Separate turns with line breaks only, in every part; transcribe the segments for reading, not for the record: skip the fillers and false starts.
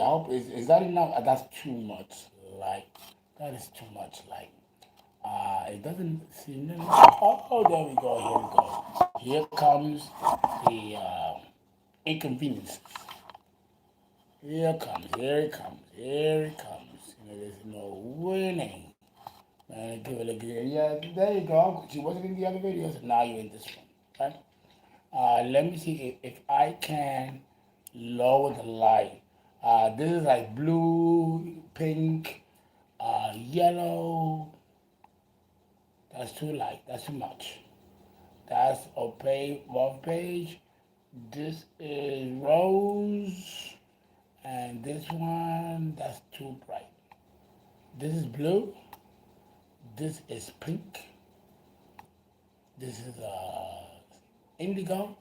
I hope is that enough? That's too much light. That is too much light. It doesn't seem. Oh, there we go. Here we go. Here comes the inconveniences. Here it comes. Here it comes. Here it comes. There's no winning. Give it a good. Yeah, there you go. She wasn't in the other videos. Now you're in this one. Right? Let me see if I can lower the light. This is like blue, pink, yellow. That's too light. That's too much. That's opaque, off page. This is rose, and this one, that's too bright. This is blue. This is pink. This is indigo.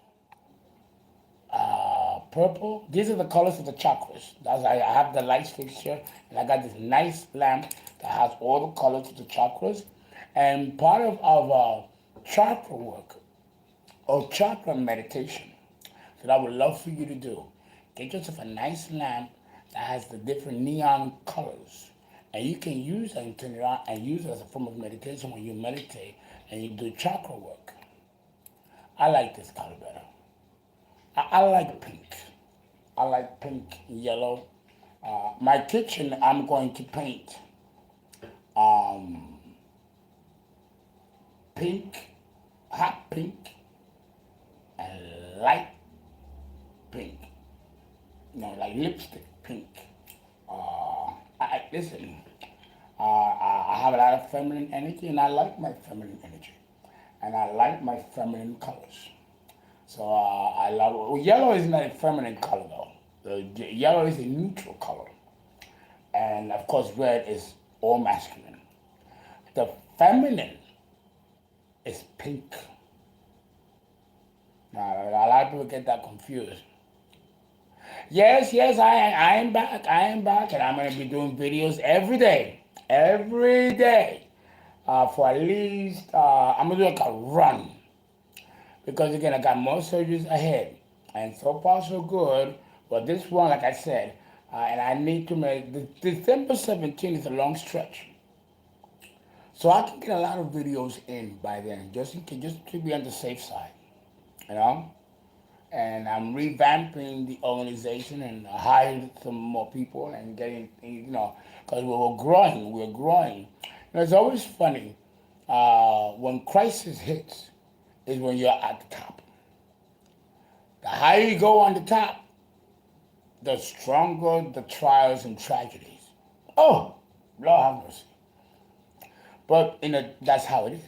Purple. These are the colors of the chakras. That's I have the light fixture, and I got this nice lamp that has all the colors of the chakras. And part of our chakra work or chakra meditation that I would love for you to do, get yourself a nice lamp that has the different neon colors, and you can use it and turn it on and use it as a form of meditation when you meditate and you do chakra work. I like this color better. I like pink. I like pink and yellow. My kitchen, I'm going to paint pink, hot pink, and light pink. Like lipstick pink. Listen, I have a lot of feminine energy, and I like my feminine energy, and I like my feminine colors. So I love it. Well, yellow is not a feminine color though. Yellow is a neutral color. And of course red is all masculine. The feminine is pink. Now a lot of people get that confused. Yes, I am back. I am back, and I'm gonna be doing videos every day. Every day. For at least I'm gonna do like a run. Because again, I got more surgeries ahead, and so far so good. But this one, like I said, and I need to make December 17th is a long stretch, so I can get a lot of videos in by then, just to be on the safe side, you know. And I'm revamping the organization and hiring some more people and getting, because we're growing, it's always funny when crisis hits is when you're at the top. The higher you go on the top, the stronger the trials and tragedies. Oh, Lord have mercy. But that's how it is.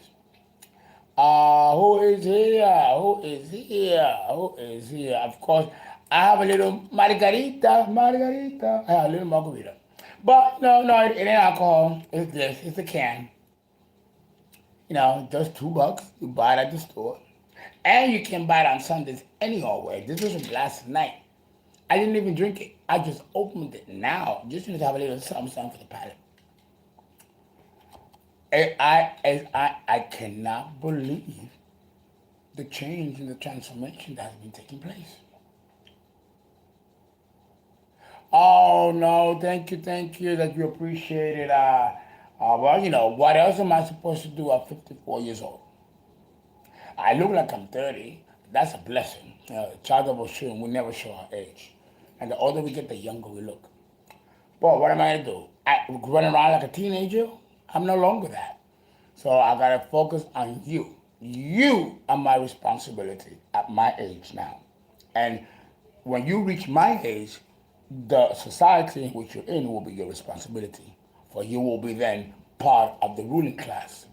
Who is here? Who is here? Who is here? Of course, I have a little margarita. I have a little margarita. But no, it ain't alcohol. It's this. It's a can. Just $2. You buy it at the store. And you can buy it on Sundays anyhow. This was last night. I didn't even drink it. I just opened it now. Just to have a little something for the palate. I cannot believe the change and the transformation that has been taking place. Oh no, thank you that you appreciate it. Well, what else am I supposed to do at 54 years old? I look like I'm 30. That's a blessing. Child of Oshun, we never show our age. And the older we get, the younger we look. But what am I going to do? Running around like a teenager? I'm no longer that. So I got to focus on you. You are my responsibility at my age now. And when you reach my age, the society in which you're in will be your responsibility. For you will be then part of the ruling class.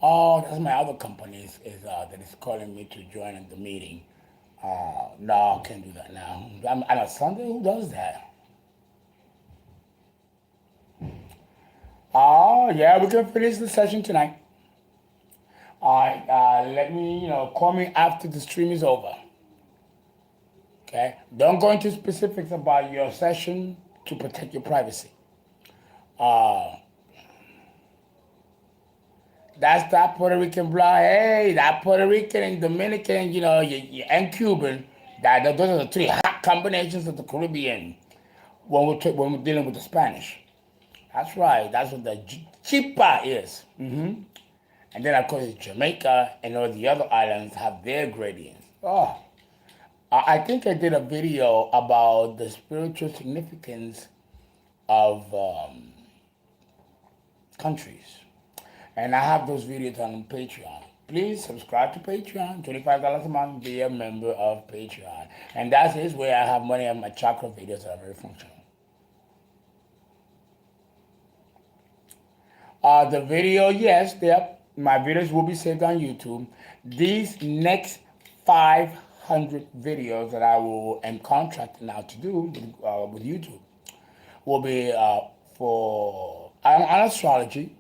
Oh, that's my other company that is calling me to join the meeting. No, I can't do that now. I'm on a Sunday. Who does that? Oh, yeah, we can finish the session tonight. All right, let me, call me after the stream is over. Okay? Don't go into specifics about your session to protect your privacy. That's that Puerto Rican blood. Hey, that Puerto Rican and Dominican, and Cuban, Those are the three hot combinations of the Caribbean when we're dealing with the Spanish. That's right. That's what the chipa is. And then, of course, Jamaica and all the other islands have their gradients. Oh, I think I did a video about the spiritual significance of countries. And I have those videos on Patreon. Please subscribe to Patreon. $25 a month, be a member of Patreon. And that is where I have money on my chakra videos that are very functional. The video, yes, my videos will be saved on YouTube. These next 500 videos that I am contracted now to do with YouTube will be for on astrology.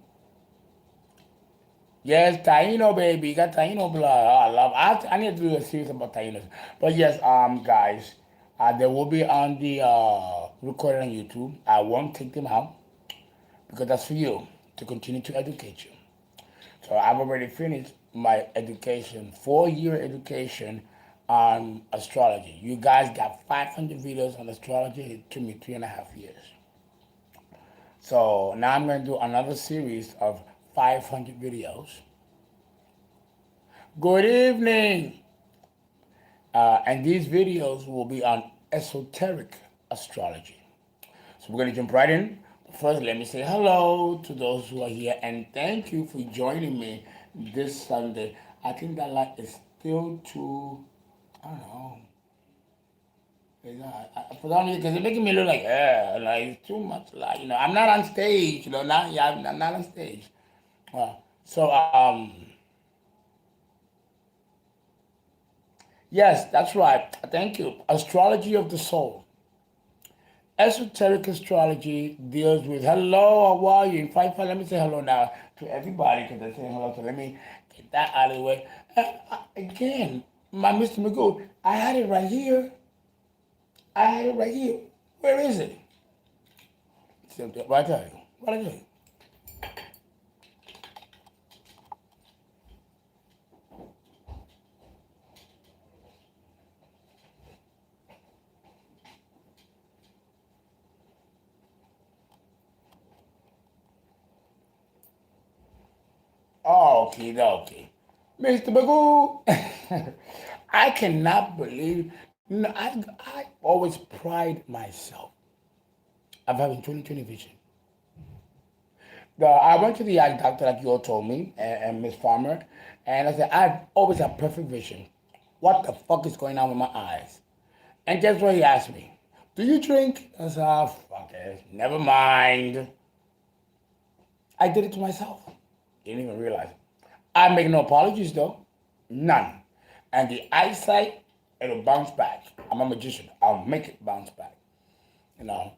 Yes, Taino, baby. You got Taino blood. I need to do a series about Tainos. But yes, guys, they will be on the recorded on YouTube. I won't take them out because that's for you to continue to educate you. So I've already finished my education, 4-year education on astrology. You guys got 500 videos on astrology. It took me 3.5 years. So now I'm going to do another series of 500 videos. Good evening. And these videos will be on esoteric astrology. So we're going to jump right in. First, let me say hello to those who are here and thank you for joining me this Sunday. I think that light is still too, I don't know. Because it's making me look like it's too much light. I'm not on stage. I'm not on stage. Yes, that's right. Thank you. Astrology of the soul. Esoteric astrology deals with hello, how are you? In fact, let me say hello now to everybody because they're saying hello. So let me get that out of the way. Again, my Mr. Magoo, I had it right here. Where is it? What I tell you? Okay. Mr. Magoo, I cannot believe, I always pride myself of having 20/20 vision. I went to the eye doctor, like you all told me, and Miss Farmer, and I said, I always have perfect vision. What the fuck is going on with my eyes? And guess what he asked me? Do you drink? I said, oh, fuck it. Never mind. I did it to myself. Didn't even realize it. I make no apologies though. None. And the eyesight, it'll bounce back. I'm a magician. I'll make it bounce back. You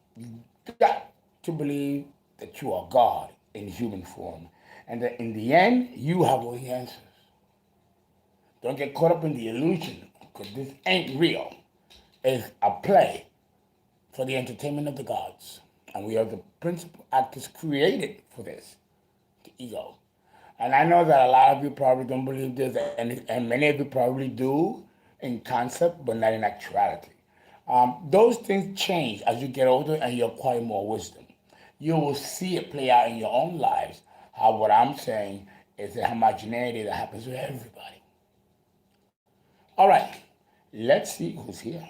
got to believe that you are God in human form. And that in the end, you have all the answers. Don't get caught up in the illusion, because this ain't real. It's a play for the entertainment of the gods. And we are the principal actors created for this, the ego. And I know that a lot of you probably don't believe this, and many of you probably do in concept, but not in actuality. Those things change as you get older and you acquire more wisdom. You will see it play out in your own lives, how what I'm saying is the homogeneity that happens with everybody. All right, let's see who's here.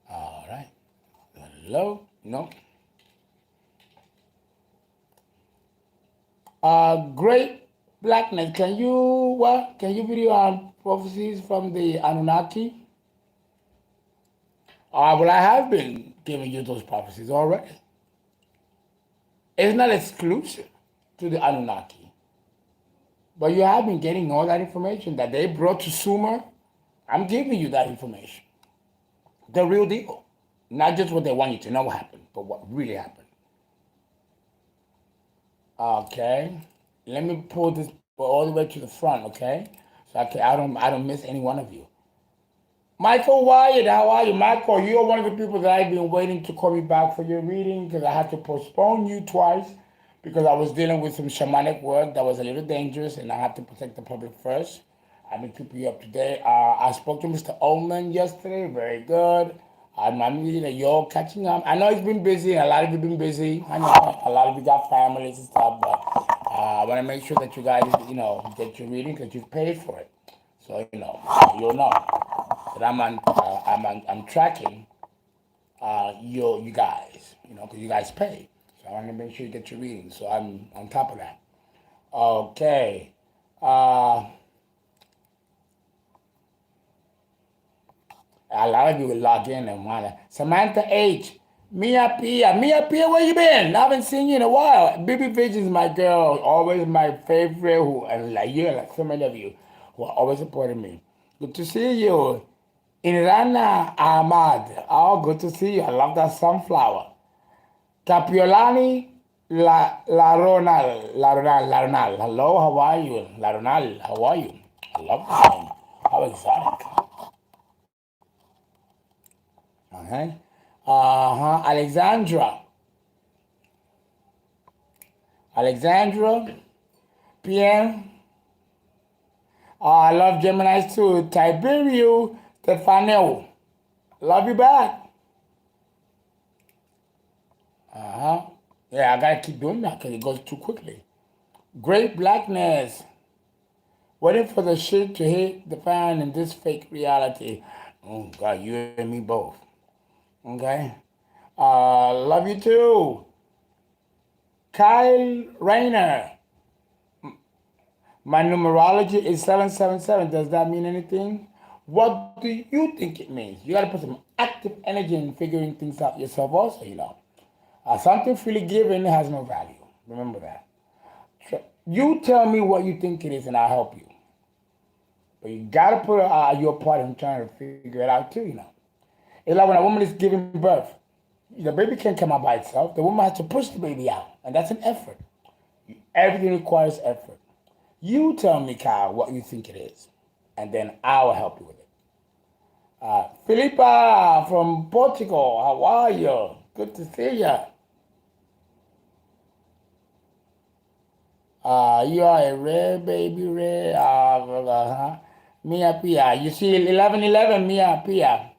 All right. Hello? No? Great Blackness, can you video on prophecies from the Anunnaki? Well, I have been giving you those prophecies already. It's not exclusive to the Anunnaki. But you have been getting all that information that they brought to Sumer. I'm giving you that information. The real deal. Not just what they want you to know happened, but what really happened. Okay. Let me pull this all the way to the front, okay? So I don't miss any one of you. Michael Wyatt, how are you? Michael, you're one of the people that I've been waiting to call me back for your reading because I had to postpone you twice because I was dealing with some shamanic work that was a little dangerous, and I had to protect the public first. I've been keeping you up to date. I spoke to Mr. Ullman yesterday. Very good. I'm meeting that you're catching up. I know it's been busy. A lot of you been busy. I know a lot of you got families and stuff, but I want to make sure that you guys, get your reading because you've paid for it. So you'll know that I'm tracking you guys, because you guys pay. So I want to make sure you get your reading. So I'm on top of that. Okay. A lot of you will log in and want to. Samantha H. Mia Pia. Mia Pia, where you been? I haven't seen you in a while. Bibi Vision's my girl. Always my favorite. And like you, like so many of you, who are always supporting me. Good to see you. Inrana Ahmad. Oh, good to see you. I love that sunflower. Capiolani Laronal. Hello, how are you? Laronal, how are you? I love that name. How exotic. Okay. Alexandra. PM. I love Geminis too. Tiberio Stefano. Love you back. Yeah, I gotta keep doing that because it goes too quickly. Great blackness. Waiting for the shit to hit the fan in this fake reality. Oh God, you and me both. Okay. Love you too. Kyle Rayner. My numerology is 777. Does that mean anything? What do you think it means? You got to put some active energy in figuring things out yourself also. Something freely given has no value. Remember that. You tell me what you think it is and I'll help you. But you got to put your part in trying to figure it out too. It's like when a woman is giving birth. The baby can't come out by itself. The woman has to push the baby out. And that's an effort. Everything requires effort. You tell me, Kyle, what you think it is, and then I'll help you with it. Filipa from Portugal, how are you? Good to see you. You are a rare baby, rare. Mia Pia. You see 1111, Mia Pia.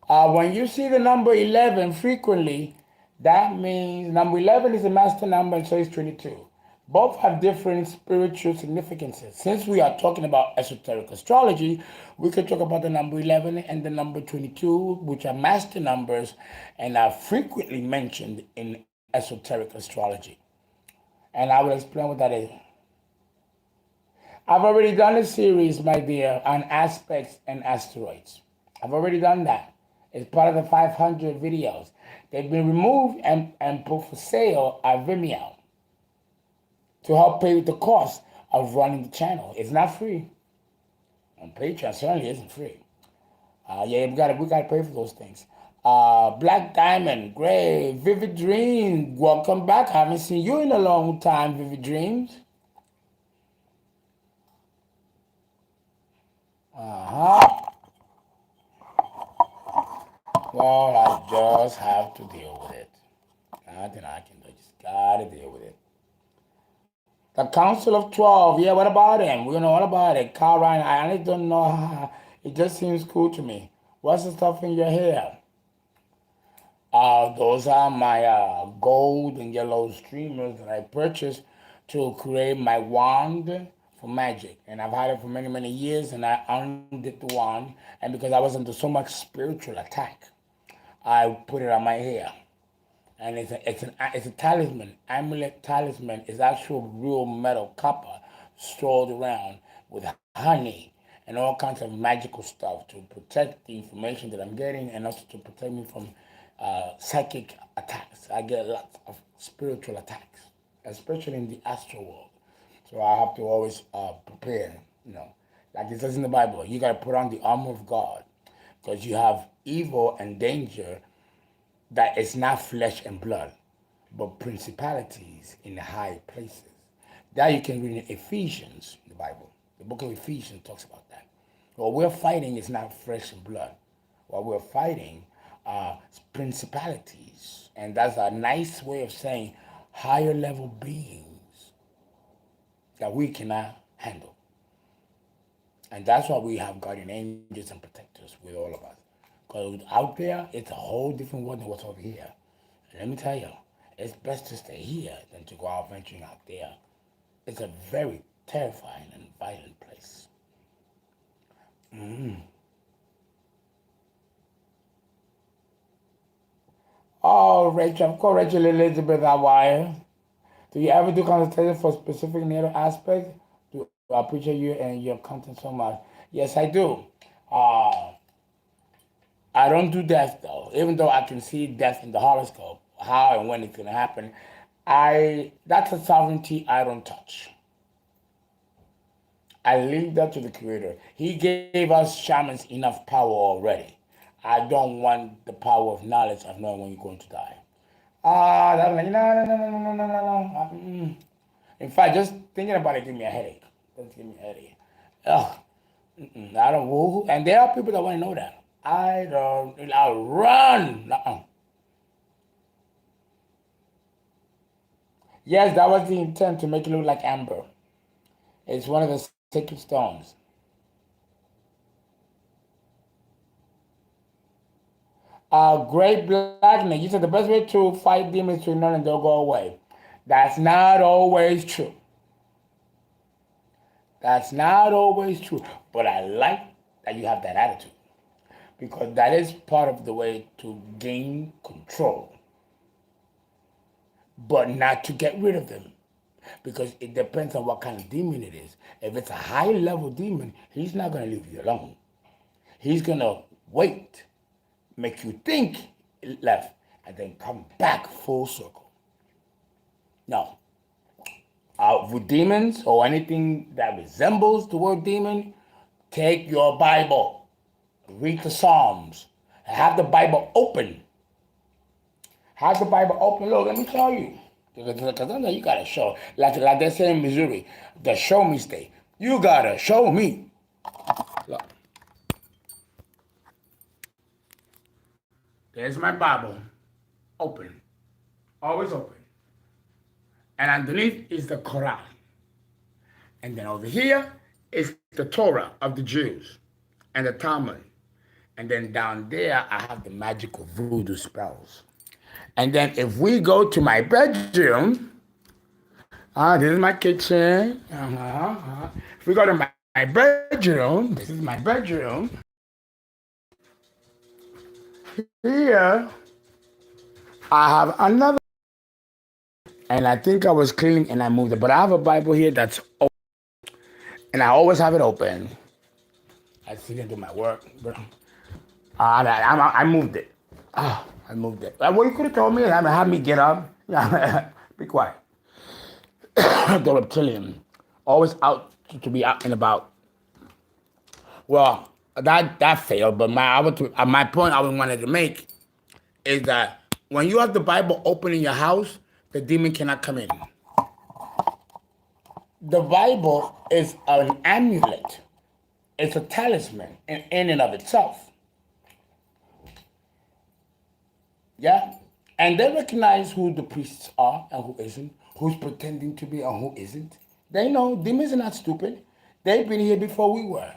When you see the number 11 frequently, that means number 11 is a master number and so is 22. Both have different spiritual significances. Since we are talking about esoteric astrology, we can talk about the number 11 and the number 22, which are master numbers and are frequently mentioned in esoteric astrology. And I will explain what that is. I've already done a series, my dear, on aspects and asteroids. I've already done that. It's part of the 500 videos. They've been removed and put for sale at VIMEO to help pay the cost of running the channel. It's not free. On Patreon, certainly isn't free. We gotta pay for those things. Black Diamond, great. Vivid Dreams, welcome back. I haven't seen you in a long time, Vivid Dreams. Well, I just have to deal with it. Nothing I can do. Just gotta deal with it. The Council of 12. Yeah, what about him? We know all about it. Carl Ryan, I honestly don't know how. It just seems cool to me. What's the stuff in your hair? Those are my gold and yellow streamers that I purchased to create my wand for magic. And I've had it for many, many years, and I undid the wand. And because I was under so much spiritual attack, I put it on my hair. And it's a talisman, amulet talisman. It's actual real metal copper stored around with honey and all kinds of magical stuff to protect the information that I'm getting and also to protect me from psychic attacks. I get lots of spiritual attacks, especially in the astral world. So I have to always prepare, like it says in the Bible, you got to put on the armor of God because you have evil and danger that is not flesh and blood, but principalities in the high places. That you can read in Ephesians, the Bible. The book of Ephesians talks about that. What we're fighting is not flesh and blood. What we're fighting principalities. And that's a nice way of saying higher level beings that we cannot handle. And that's why we have guardian angels and protectors with all of us. Because out there, it's a whole different world than what's over here. And let me tell you, it's best to stay here than to go out venturing out there. It's a very terrifying and violent place. Oh, Rachel, of course, Rachel Elizabeth Awire. Do you ever do consultation for specific natal aspects? I appreciate you and your content so much. Yes, I do. I don't do death though, even though I can see death in the horoscope, how and when it's gonna happen. That's a sovereignty I don't touch. I leave that to the Creator. He gave us shamans enough power already. I don't want the power of knowledge of knowing when you're going to die. That's like, no. In fact, just thinking about it gives me a headache. Just give me a headache. Ugh. I don't woo. And there are people that want to know that. I'll run. Yes, that was the intent, to make it look like amber. It's one of the sacred stones. Great Blackness, you said the best way to fight demons is to ignore and they'll go away. That's not always true. That's not always true. But I like that you have that attitude, because that is part of the way to gain control, but not to get rid of them, because it depends on what kind of demon it is. If it's a high level demon, he's not going to leave you alone. He's going to wait, make you think it left, and then come back full circle. Now, with demons or anything that resembles the word demon, take your Bible, read the Psalms, have the Bible open. Have the Bible open. Look, let me show you. Because I know you got to show. Like they say in Missouri, the show me state. You got to show me. Look. There's my Bible. Open. Always open. And underneath is the Quran. And then over here is the Torah of the Jews and the Talmud. And then down there, I have the magical voodoo spells. And then if we go to my bedroom, this is my kitchen. If we go to my bedroom, this is my bedroom. Here, I have another. And I think I was cleaning and I moved it. But I have a Bible here that's open. And I always have it open. I sit and do my work. But I moved it. I moved it. Well, you could have told me. Have me get up. Be quiet. The reptilian. Always out to be out and about. Well, that failed. But my point I wanted to make is that when you have the Bible open in your house, the demon cannot come in. The Bible is an amulet. It's a talisman in and of itself. Yeah? And they recognize who the priests are and who isn't, who's pretending to be and who isn't. They know demons are not stupid. They've been here before we were.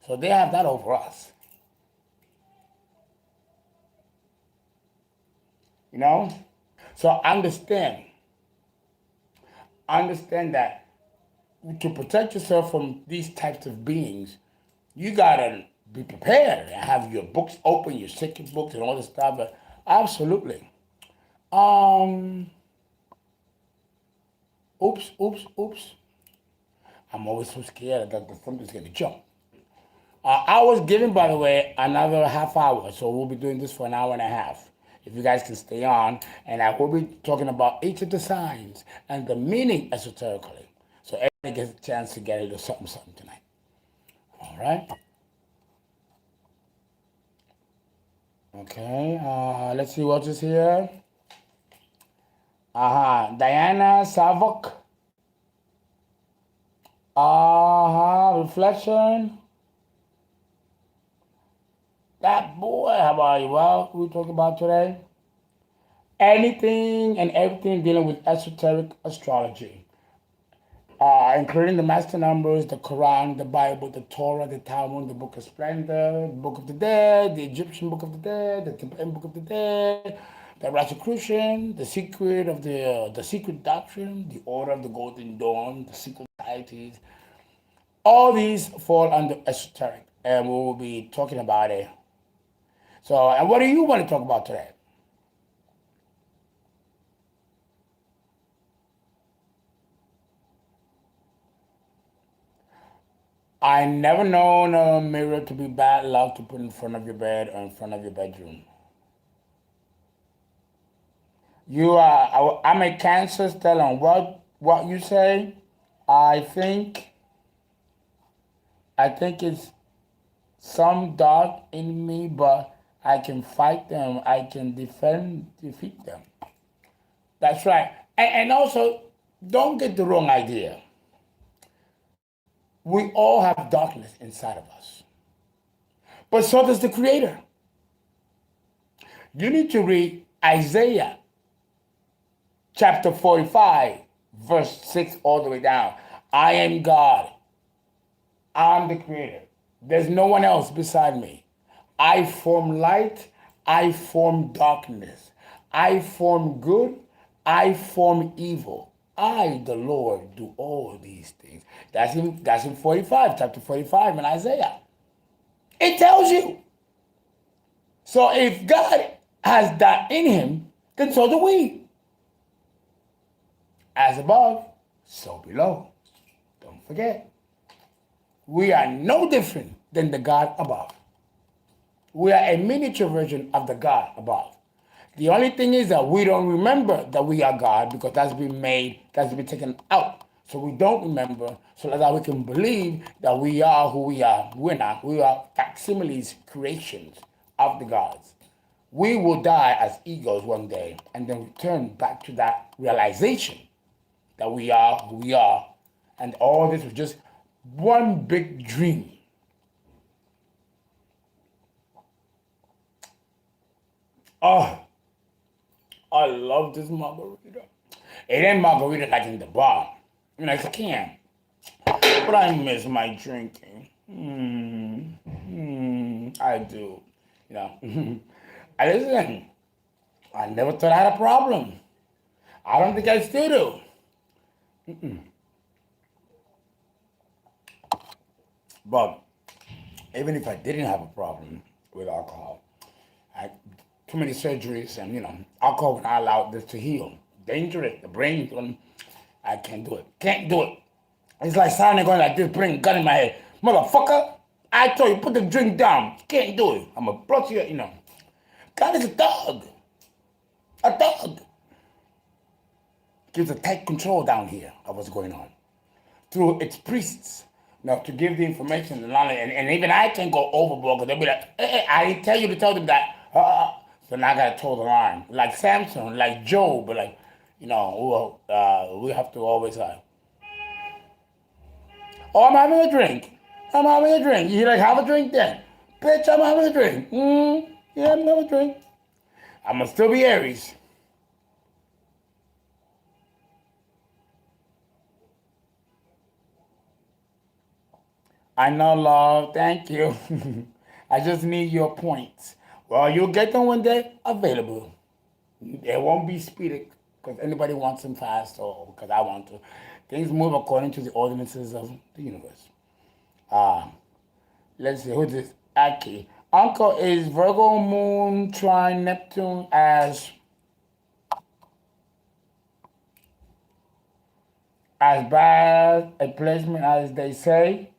So they have that over us. You know? So understand that to protect yourself from these types of beings, you gotta be prepared and have your books open, your sacred books and all this stuff. But absolutely. Oops. I'm always so scared that something's gonna jump. I was given, by the way, another half hour, so we'll be doing this for an hour and a half. If you guys can stay on, and I will be talking about each of the signs and the meaning esoterically. So everybody gets a chance to get a little something tonight. All right? Okay, let's see what is here. Diana Savok. Reflection. That boy, how about you? Well, we talking about today anything and everything dealing with esoteric astrology, including the master numbers, the Quran, the Bible, the Torah, the Talmud, the Book of Splendor, the Book of the Dead, the Egyptian Book of the Dead, the Tibetan Book of the Dead, the Rosicrucian, the secret of the secret doctrine, the Order of the Golden Dawn, the secret societies. All these fall under esoteric, and we will be talking about it. So, and what do you want to talk about today? I never known a mirror to be bad luck to put in front of your bed or in front of your bedroom. You are. I'm a Cancer. Still on what you say. I think. I think it's some dark in me, but I can fight them. I can defeat them. That's right. And also, don't get the wrong idea. We all have darkness inside of us, but so does the Creator. You need to read Isaiah chapter 45, verse 6 all the way down. I am God. I'm the Creator. There's no one else beside me. I form light. I form darkness. I form good. I form evil. I, the Lord, do all these things. That's in 45, chapter 45 in Isaiah. It tells you. So if God has that in him, then so do we. As above, so below. Don't forget. We are no different than the God above. We are a miniature version of the God above. The only thing is that we don't remember that we are God because that's been taken out. So we don't remember, so that we can believe that we are who we are. We're not. We are facsimiles, creations of the gods. We will die as egos one day and then return back to that realization that we are who we are. And all this was just one big dream. Oh, I love this margarita. It ain't margarita like in the bar. You know, it's a can. But I miss my drinking. I do. You know. I listen. I never thought I had a problem. I don't think I still do. But even if I didn't have a problem with alcohol, I too many surgeries and alcohol will not allow this to heal. Dangerous. The brain, I can't do it. Can't do it. It's like sounding going like this, bring a gun in my head. Motherfucker, I told you, put the drink down. Can't do it. I'm a brush you, God is a dog. A dog. Gives a tight control down here of what's going on. Through its priests. To give the information and knowledge. And even I can go overboard because they'll be like, I didn't tell you to tell them that. So now I got to toe the line. Like Samson, like Job, like, we have to always oh, I'm having a drink. I'm having a drink. You like, have a drink then. Bitch, I'm having a drink. Yeah, I'm having a drink. I'm going to still be Aries. I know, love. Thank you. I just need your points. Well, you'll get them when they're available. They won't be speeded because anybody wants them fast or because I want to. Things move according to the ordinances of the universe. Let's see, who's this? Aki. Uncle, is Virgo moon trine Neptune as bad a placement as they say?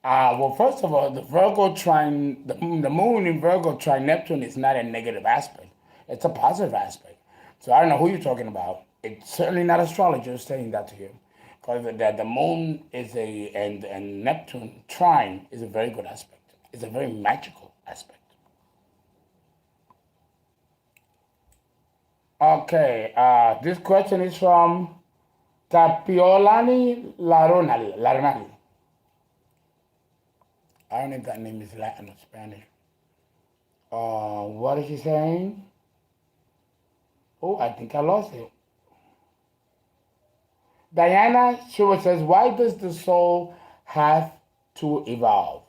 Well, first of all, the Virgo trine, the moon in Virgo trine Neptune is not a negative aspect. It's a positive aspect. So I don't know who you're talking about. It's certainly not astrologers saying that to you. Because the moon is and Neptune trine is a very good aspect. It's a very magical aspect. Okay, this question is from Tapiolani Laronali. I don't know if that name is Latin or Spanish. What is she saying? Oh, I think I lost it. Diana Shua says, why does the soul have to evolve?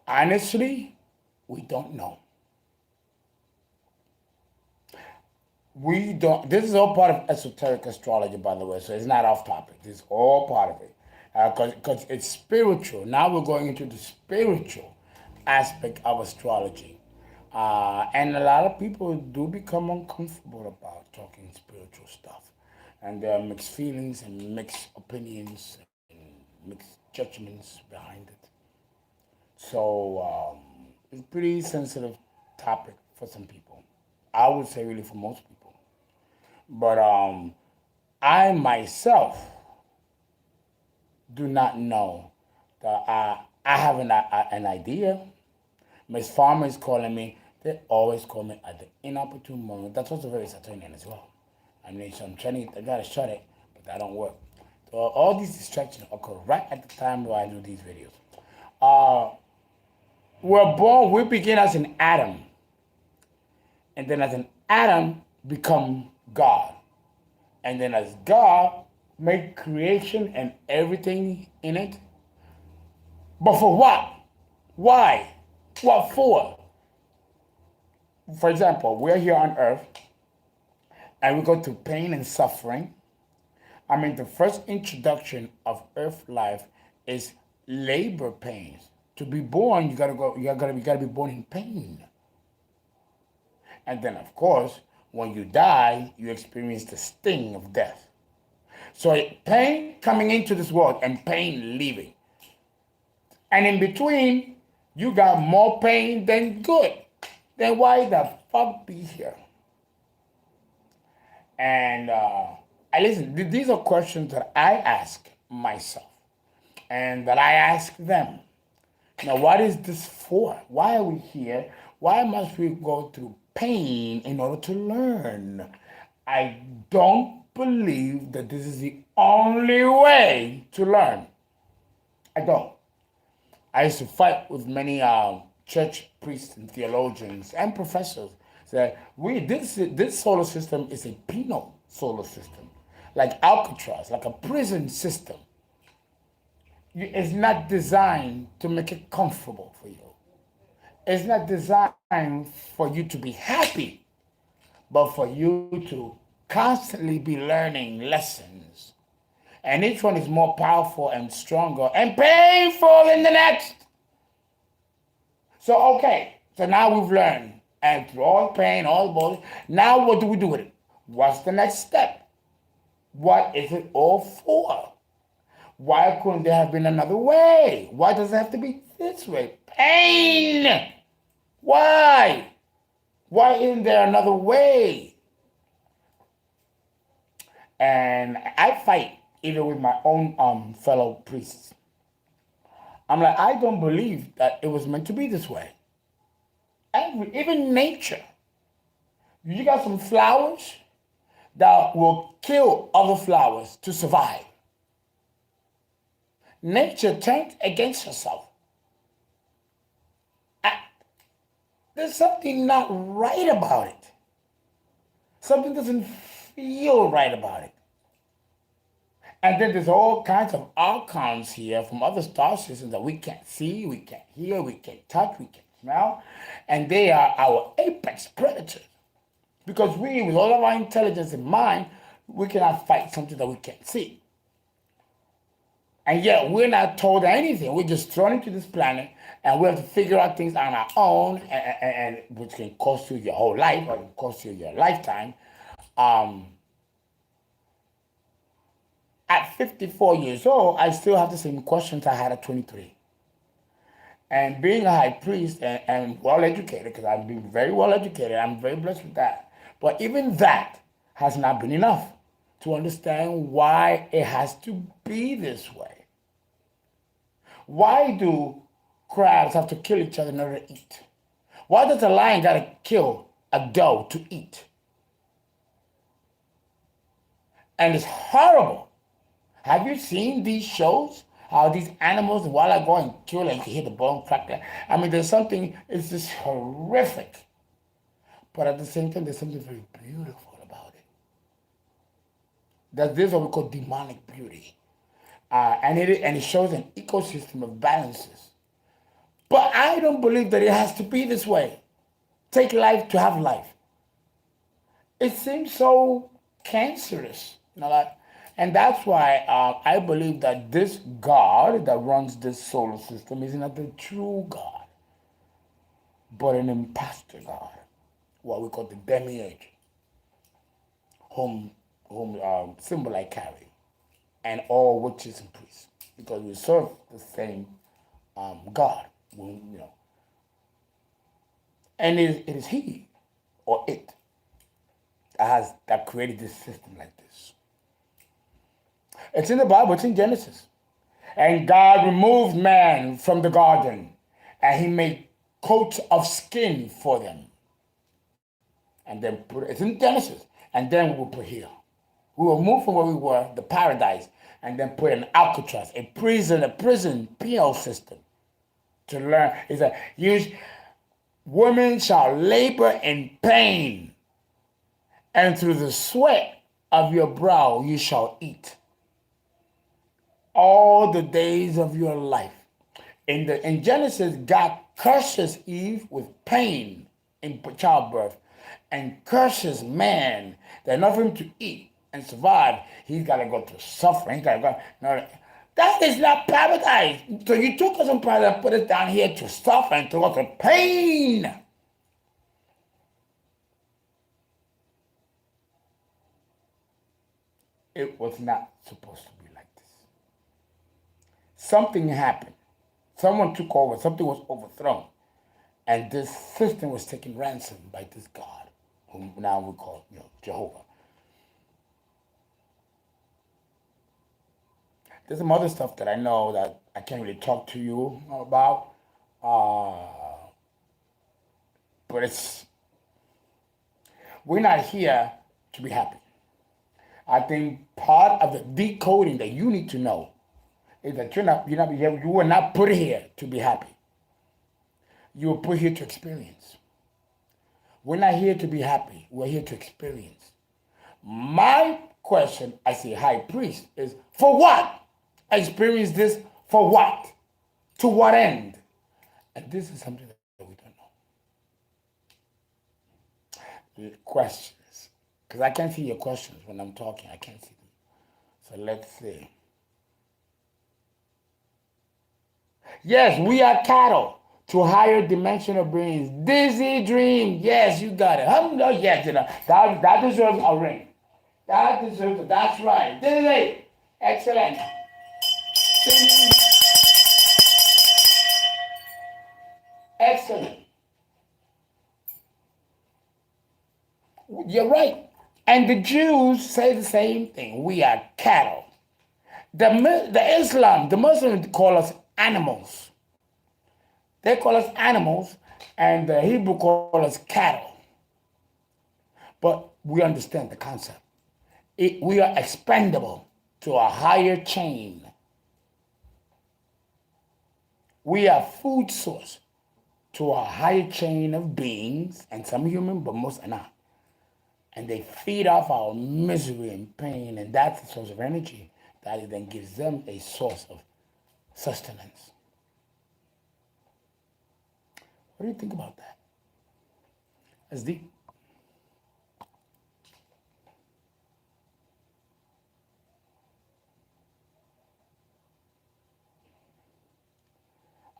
Honestly, we don't know. We don't. This is all part of esoteric astrology, by the way, so it's not off topic. This is all part of it. Because it's spiritual. Now we're going into the spiritual aspect of astrology. And a lot of people do become uncomfortable about talking spiritual stuff. And there are mixed feelings and mixed opinions and mixed judgments behind it. So it's a pretty sensitive topic for some people. I would say really for most people. But I myself do not know that I have an idea. Miss Farmer is calling me. They always call me at the inopportune moment. That's also very Saturnian as well. I mean, so I gotta shut it, but that don't work. So all these distractions occur right at the time where I do these videos. We're born, we begin as an atom. And then as an atom, become God. And then as God, make creation and everything in it. But for what? Why? What for? For example, we're here on earth and we go through pain and suffering. I mean, the first introduction of earth life is labor pains. To be born, you gotta be born in pain. And then, of course, when you die, you experience the sting of death. So pain coming into this world and pain leaving. And in between, you got more pain than good. Then why the fuck be here? And listen, these are questions that I ask myself and that I ask them. Now, what is this for? Why are we here? Why must we go through pain in order to learn? I don't believe that this is the only way to learn. I don't. I used to fight with many church priests and theologians and professors that this solar system is a penal solar system, like Alcatraz, like a prison system. It's not designed to make it comfortable for you. It's not designed for you to be happy, but for you to constantly be learning lessons. And each one is more powerful and stronger and painful than the next. So, okay, so now we've learned. And through all pain, all bullshit, now what do we do with it? What's the next step? What is it all for? Why couldn't there have been another way? Why does it have to be this way? Pain! Why? Why isn't there another way? And I fight even with my own fellow priests. I'm like, I don't believe that it was meant to be this way. And even nature. You got some flowers that will kill other flowers to survive. Nature turns against herself. There's something not right about it. Something doesn't feel right about it. And then there's all kinds of Archons here from other star systems that we can't see, we can't hear, we can't touch, we can't smell. And they are our apex predators. Because we, with all of our intelligence in mind, we cannot fight something that we can't see. And yet we're not told anything. We're just thrown into this planet and we have to figure out things on our own, and which can cost you your whole life or cost you your lifetime. At 54 years old, I still have the same questions I had at 23. And being a high priest and well-educated, because I've been very well-educated, I'm very blessed with that. But even that has not been enough to understand why it has to be this way. Why do crabs have to kill each other in order to eat? Why does a lion gotta kill a doe to eat? And it's horrible. Have you seen these shows How these animals, while I go and kill and hit the bone, crack that. I mean, there's something, it's just horrific. But at the same time, there's something very beautiful about it. That this is what we call demonic beauty. And it shows an ecosystem of balances. But I don't believe that it has to be this way. Take life to have life. It seems so cancerous, and that's why I believe that this God that runs this solar system is not the true God, but an imposter God, what we call the demiurge, whom symbol I carry, and all witches and priests, because we serve the same God, and it is He or it that created this system like this. It's in the Bible, it's in Genesis. And God removed man from the garden, and He made coats of skin for them. And then it's in Genesis. And then we will put here. We will move from where we were, the paradise, and then put an Alcatraz, a prison penal system to learn. He said, women shall labor in pain, and through the sweat of your brow you shall eat all the days of your life. In Genesis, God curses Eve with pain in childbirth and curses man that not for him to eat and survive, he's got to go through suffering. He's got to go. No, that is not paradise. So you took us from paradise and put us down here to suffer and to go through pain. It was not supposed to be like this. Something happened. Someone took over. Something was overthrown. And this system was taken ransom by this God, whom now we call Jehovah. There's some other stuff that I know that I can't really talk to you about. But we're not here to be happy. I think part of the decoding that you need to know is that you were not put here to be happy. You were put here to experience. We're not here to be happy. We're here to experience. My question as a high priest is, for what? I experience this for what? To what end? And this is something that we don't know. The questions. Because I can't see your questions when I'm talking. I can't see them. So let's see. Yes, we are cattle to higher dimensional beings. Dizzy dream. Yes, you got it. Yes, that deserves a ring. That deserves it. That's right. Dizzy. Excellent. Excellent. You're right. And the Jews say the same thing. We are cattle. The Muslims call us animals. They call us animals, and the Hebrew call us cattle. But we understand the concept. We are expendable to a higher chain. We are food source to a higher chain of beings, and some human, but most are not. And they feed off our misery and pain, and that's the source of energy that then gives them a source of sustenance. What do you think about that? That's deep.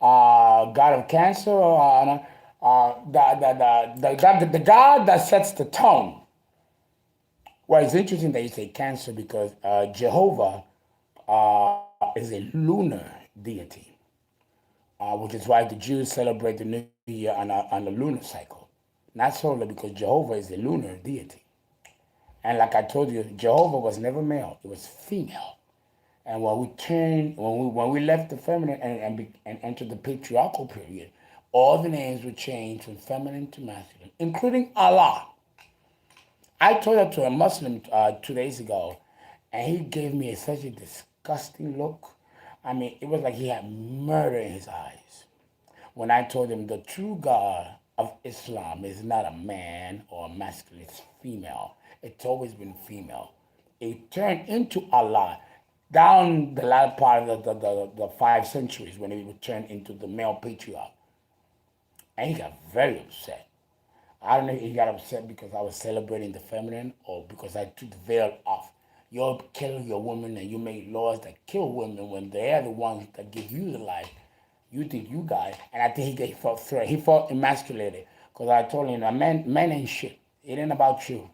God of Cancer, the God that sets the tone. Well, it's interesting that you say Cancer because Jehovah is a lunar deity, which is why the Jews celebrate the New Year on the lunar cycle. Not solely because Jehovah is a lunar deity. And like I told you, Jehovah was never male; it was female. And when we left the feminine and entered the patriarchal period, all the names were changed from feminine to masculine, including Allah. I told that to a Muslim 2 days ago, and he gave me such a disgusting look. I mean, it was like he had murder in his eyes. When I told him the true God of Islam is not a man or a masculine, it's female. It's always been female. It turned into Allah down the latter part of the 5 centuries when it would turn into the male patriarch. And he got very upset. I don't know if he got upset because I was celebrating the feminine or because I took the veil off. You'll kill your woman and you make laws that kill women when they're the ones that give you the life. You think you got it. And I think he felt threatened. He felt emasculated. Because I told him that men ain't shit. It ain't about you.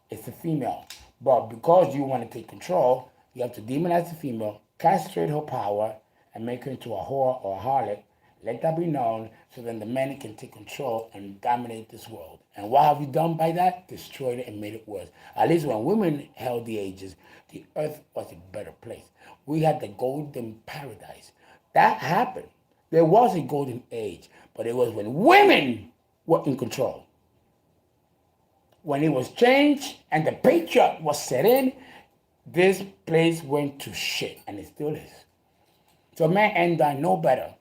It's the female. But because you want to take control, you have to demonize the female, castrate her power, and make her into a whore or a harlot. Let that be known so then the men can take control and dominate this world. And what have you done by that? Destroyed it and made it worse. At least when women held the ages, the earth was a better place. We had the golden paradise. That happened. There was a golden age, but it was when women were in control. When it was changed and the patriarch was set in, this place went to shit, and it still is. So man ain't done no better.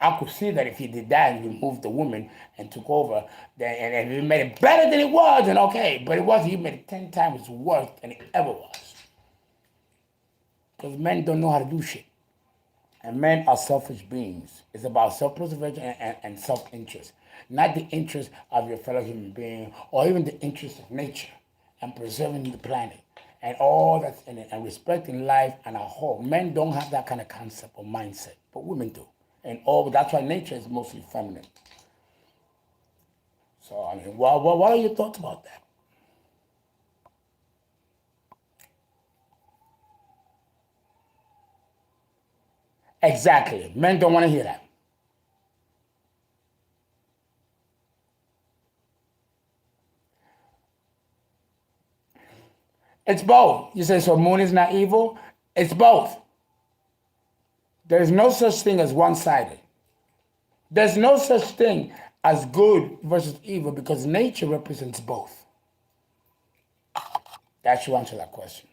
I could see that if he did that and removed the woman and took over, then and he made it better than it was, and okay, but it wasn't. He made it 10 times worse than it ever was. Because men don't know how to do shit. And men are selfish beings. It's about self-preservation and self-interest. Not the interest of your fellow human being or even the interest of nature and preserving the planet and all that's in it and respecting life and our whole. Men don't have that kind of concept or mindset, but women do. And that's why nature is mostly feminine. So, I mean, what are your thoughts about that? Exactly. Men don't want to hear that. It's both. You say, so moon is not evil? It's both. There's no such thing as one-sided. There's no such thing as good versus evil because nature represents both. That should answer that question.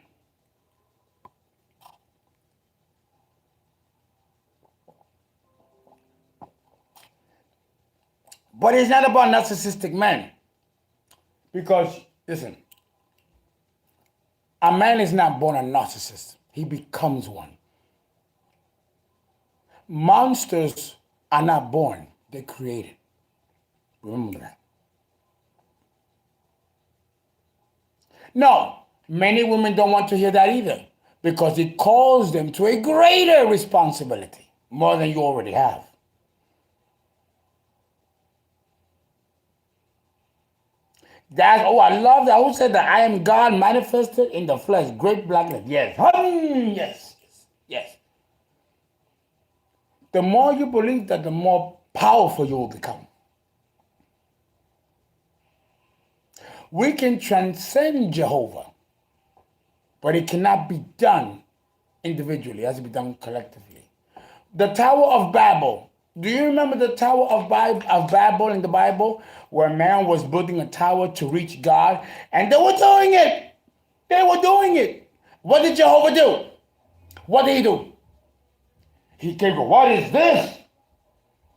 But it's not about narcissistic men. Because, listen, a man is not born a narcissist. He becomes one. Monsters are not born. They're created. Remember that. No, many women don't want to hear that either because it calls them to a greater responsibility, more than you already have. I love that. Who said that? I am God manifested in the flesh. Great blackness. Yes. Yes. Yes. The more you believe that, the more powerful you will become. We can transcend Jehovah, but it cannot be done individually. It has to be done collectively. The Tower of Babel. Do you remember the Tower of Babel in the Bible, where man was building a tower to reach God, and they were doing it? They were doing it. What did Jehovah do? What did he do? He came, what is this?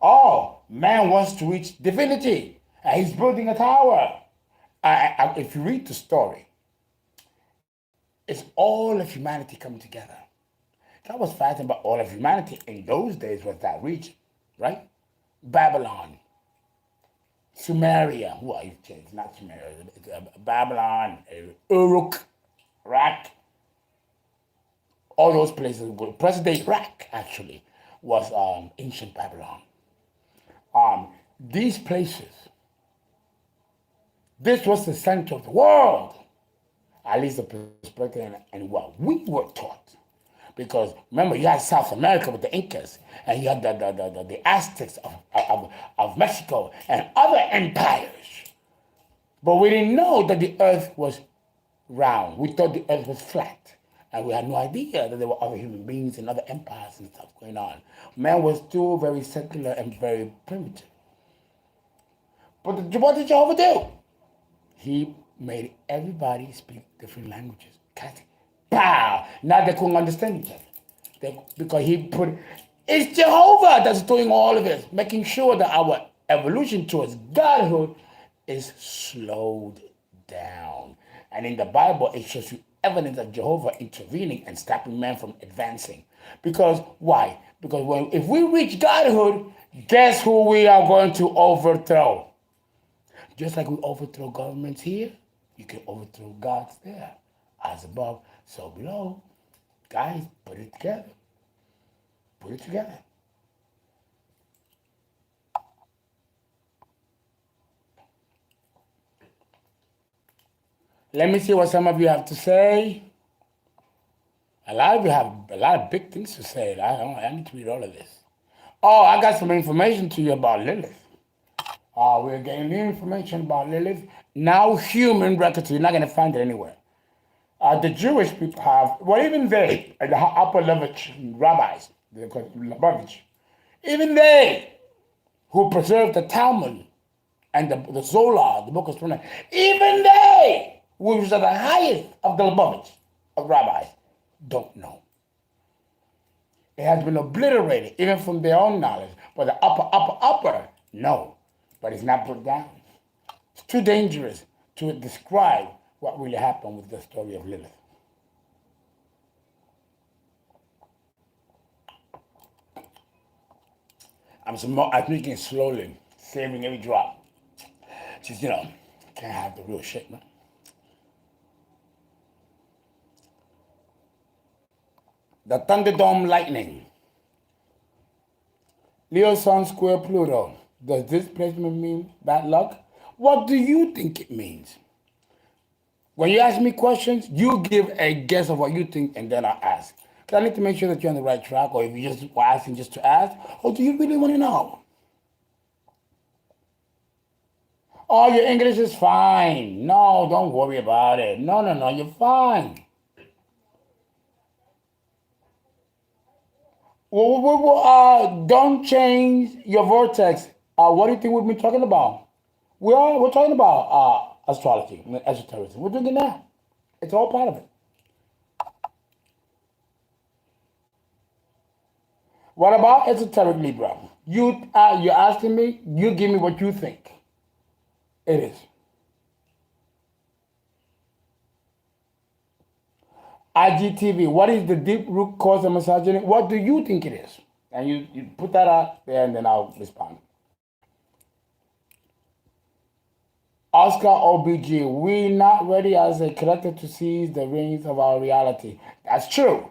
Oh, man wants to reach divinity, and he's building a tower. If you read the story, it's all of humanity coming together. That was fascinating about all of humanity in those days was that region. Right? Babylon, Sumeria, well, it's not Sumeria, it's Babylon, Uruk, Iraq, all those places. Present-day Iraq, actually, was ancient Babylon. These places, this was the center of the world, at least the perspective and what we were taught. Because remember, you had South America with the Incas, and you had the Aztecs of Mexico and other empires. But we didn't know that the earth was round. We thought the earth was flat. And we had no idea that there were other human beings and other empires and stuff going on. Man was still very secular and very primitive. But what did Jehovah do? He made everybody speak different languages. Pow! Now they couldn't understand each other. Because it's Jehovah that's doing all of this, making sure that our evolution towards godhood is slowed down. And in the Bible, it shows you evidence of Jehovah intervening and stopping man from advancing. Because why? Because if we reach godhood, guess who we are going to overthrow? Just like we overthrow governments here, you can overthrow gods there. As above, so below. Guys, put it together. Put it together. Let me see what some of you have to say. A lot of you have a lot of big things to say. I need to read all of this. Oh, I got some information to you about Lilith. We're getting new information about Lilith. Now human records, you're not going to find it anywhere. The Jewish people have, well, even they, the upper level rabbis, they're called Lubavitch, even they who preserve the Talmud and the Zohar, the Book of Prudhomme, even they, which are the highest of the Lubavitch, of rabbis, don't know. It has been obliterated, even from their own knowledge. But the upper, no. But it's not put down. It's too dangerous to describe what really happened with the story of Lilith. I'm drinking slowly, savoring every drop. Just, can't have the real shit, man. The Thunderdome lightning. Leo Sun square Pluto. Does this placement mean bad luck? What do you think it means? When you ask me questions, you give a guess of what you think, and then I ask. Because I need to make sure that you're on the right track, or if you just are asking just to ask, or do you really want to know? Oh, your English is fine. No, don't worry about it. No, you're fine. Don't change your vortex. What do you think we've been talking about? We're talking about astrology, esoteric. We're doing it now. It's all part of it. What about esoteric, Libra? You're asking me. You give me what you think. It is. IGTV. What is the deep root cause of misogyny? What do you think it is? And you put that out there, and then I'll respond. Oscar OBG, we not ready as a collective to seize the reins of our reality. That's true.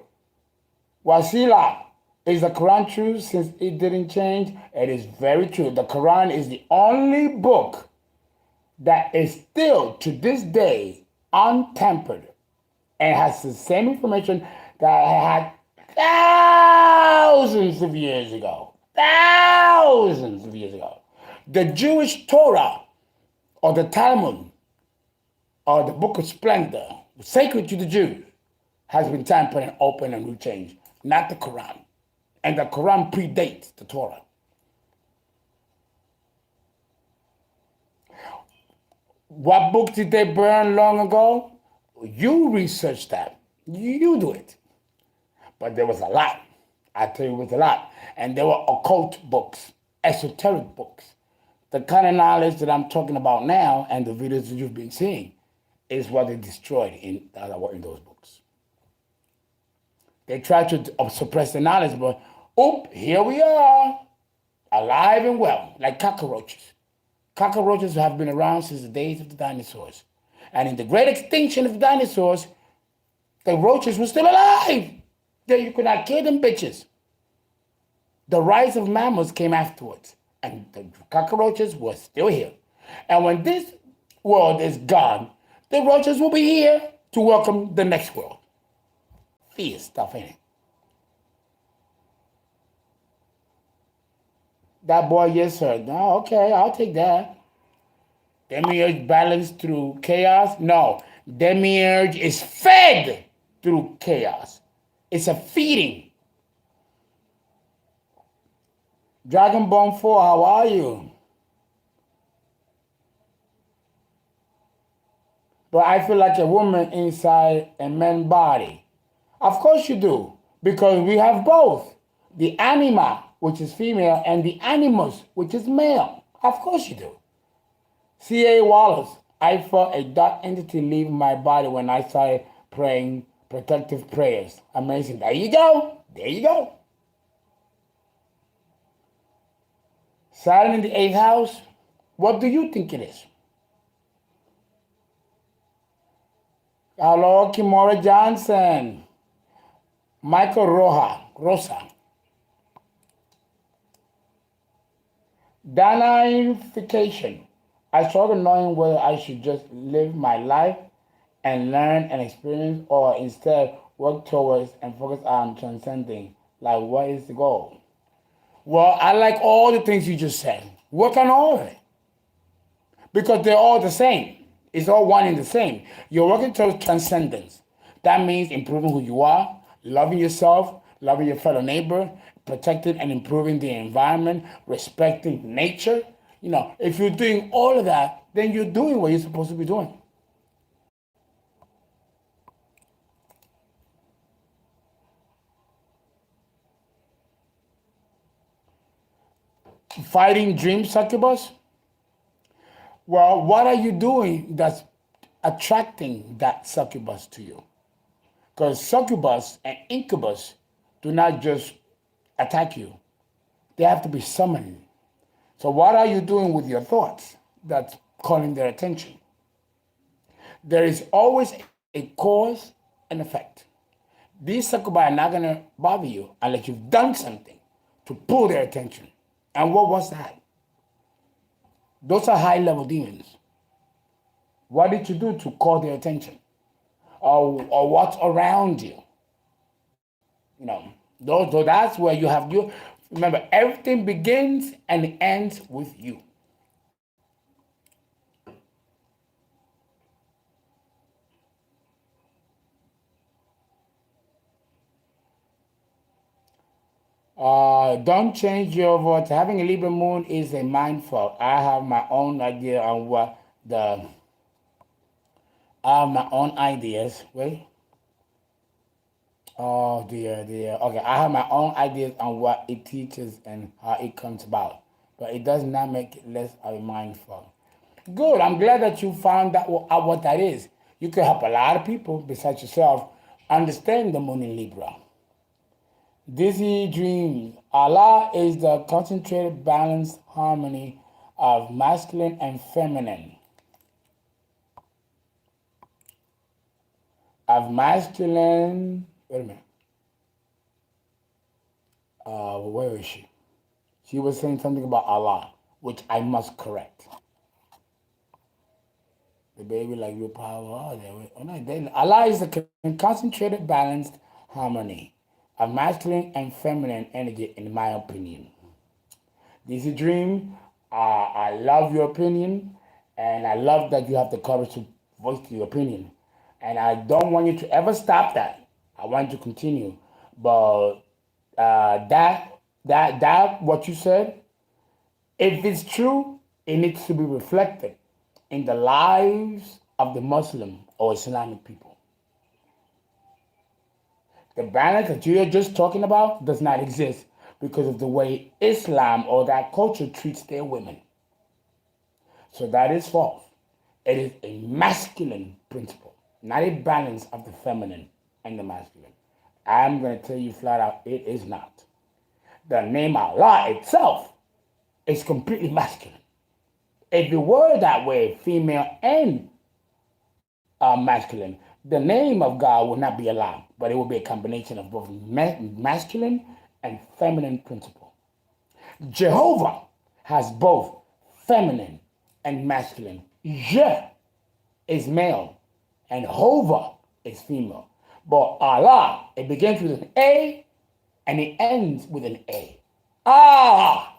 Wasila, is the Quran true since it didn't change? It is very true. The Quran is the only book that is still to this day untempered and has the same information that I had thousands of years ago. Thousands of years ago. The Jewish Torah, or the Talmud, or the Book of Splendor, sacred to the Jews, has been tampered and opened and rechanged, not the Quran. And the Quran predates the Torah. What book did they burn long ago? You research that. You do it. But there was a lot. I tell you, it was a lot. And there were occult books, esoteric books. The kind of knowledge that I'm talking about now and the videos that you've been seeing is what they destroyed in those books. They tried to suppress the knowledge, but here we are, alive and well, like cockroaches. Cockroaches have been around since the days of the dinosaurs. And in the great extinction of the dinosaurs, the roaches were still alive. You could not kill them bitches. The rise of mammals came afterwards, and the cockroaches were still here. And when this world is gone, the roaches will be here to welcome the next world. Fear stuff, ain't it? That boy, yes, sir. No, okay, I'll take that. Demiurge balanced through chaos? No, Demiurge is fed through chaos. It's a feeding. Dragonbone 4, how are you? But I feel like a woman inside a man's body. Of course you do. Because we have both the anima, which is female, and the animus, which is male. Of course you do. C.A. Wallace, I felt a dark entity leave my body when I started praying protective prayers. Amazing. There you go. There you go. Saturn in the 8th house. What do you think it is? Hello, Kimora Johnson. Michael Rosa. Danification. I struggle knowing whether I should just live my life and learn and experience, or instead work towards and focus on transcending. Like, what is the goal? Well, I like all the things you just said. Work on all of it. Because they're all the same. It's all one and the same. You're working towards transcendence. That means improving who you are, loving yourself, loving your fellow neighbor, protecting and improving the environment, respecting nature. You know, if you're doing all of that, then you're doing what you're supposed to be doing. Fighting dream succubus? Well, what are you doing that's attracting that succubus to you? Because succubus and incubus do not just attack you. They have to be summoned. So what are you doing with your thoughts that's calling their attention? There is always a cause and effect. These succubi are not going to bother you unless you've done something to pull their attention. And what was that? Those are high-level demons. What did you do to call their attention? Or what's around you? You know, so that's where you have you. Remember, everything begins and ends with you. Don't change your vote. Having a Libra moon is a mindful. I have my own idea on what the. I have my own ideas. Wait. Oh dear. Okay, I have my own ideas on what it teaches and how it comes about, but it does not make it less of a mindful. Good. I'm glad that you found out what that is. You could help a lot of people besides yourself understand the moon in Libra. Dizzy dreams. Allah is the concentrated, balanced harmony of masculine and feminine. Of masculine. Wait a minute. Where is she? She was saying something about Allah, which I must correct. The baby like your power. Allah is the concentrated, balanced harmony of masculine and feminine energy, in my opinion. This is a dream. I love your opinion, and I love that you have the courage to voice your opinion. And I don't want you to ever stop that. I want you to continue. But that what you said, if it's true, it needs to be reflected in the lives of the Muslim or Islamic people. The balance that you're just talking about does not exist because of the way Islam or that culture treats their women. So that is false. It is a masculine principle, not a balance of the feminine and the masculine. I'm going to tell you flat out, it is not. The name Allah itself is completely masculine. If it were that way, female and masculine, the name of God would not be Allah, but it would be a combination of both masculine and feminine principle. Jehovah has both feminine and masculine. Je is male and Hova is female. But Allah, it begins with an A and it ends with an A. Ah,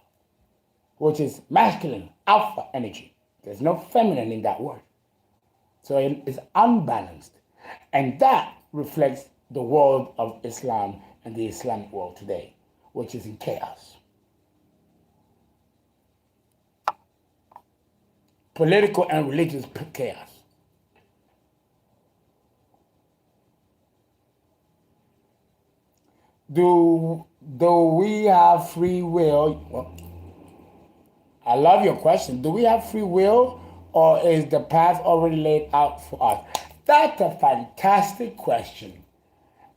which is masculine, alpha energy. There's no feminine in that word. So it is unbalanced. And that reflects the world of Islam and the Islamic world today, which is in chaos. Political and religious chaos. Do we have free will? Well, I love your question. Do we have free will, or is the path already laid out for us? That's a fantastic question.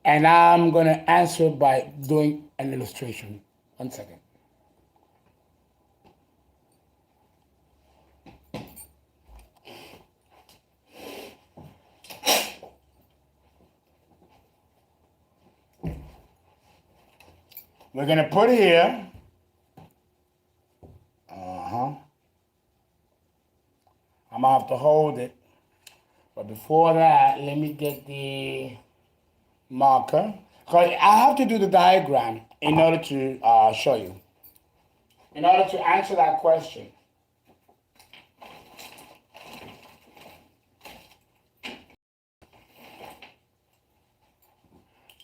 And I'm going to answer by doing an illustration. 1 second. We're going to put here. I'm going to have to hold it. But before that, let me get the marker. Because I have to do the diagram in order to show you. In order to answer that question.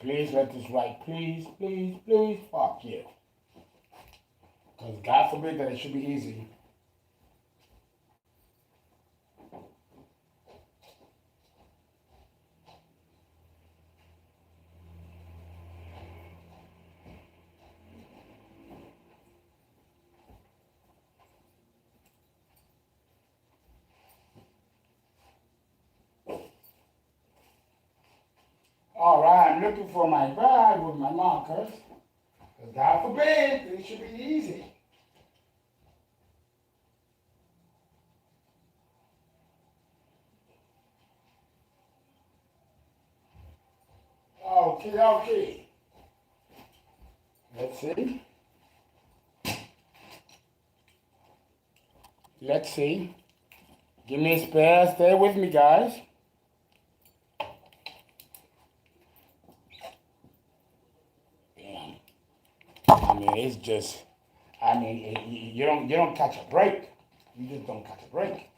Please let this right. Please, please, please. Fuck you. Because God forbid that it should be easy. All right, I'm looking for my bag with my markers. Because God forbid it should be easy. Okay, okay. Let's see. Let's see. Give me a spare. Stay with me, guys. Damn. I mean, it's just. I mean, you don't catch a break. You just don't catch a break.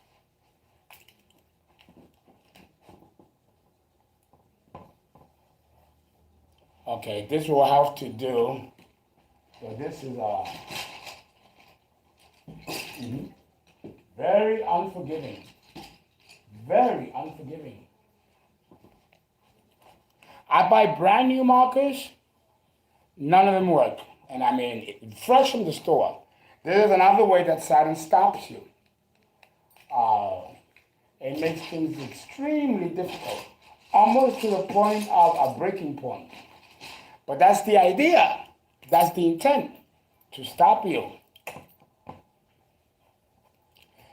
Okay, this will have to do. So this is very unforgiving. Very unforgiving. I buy brand new markers. None of them work. And I mean, fresh from the store. There is another way that Saturn stops you. It makes things extremely difficult. Almost to the point of a breaking point. But that's the idea. That's the intent. To stop you.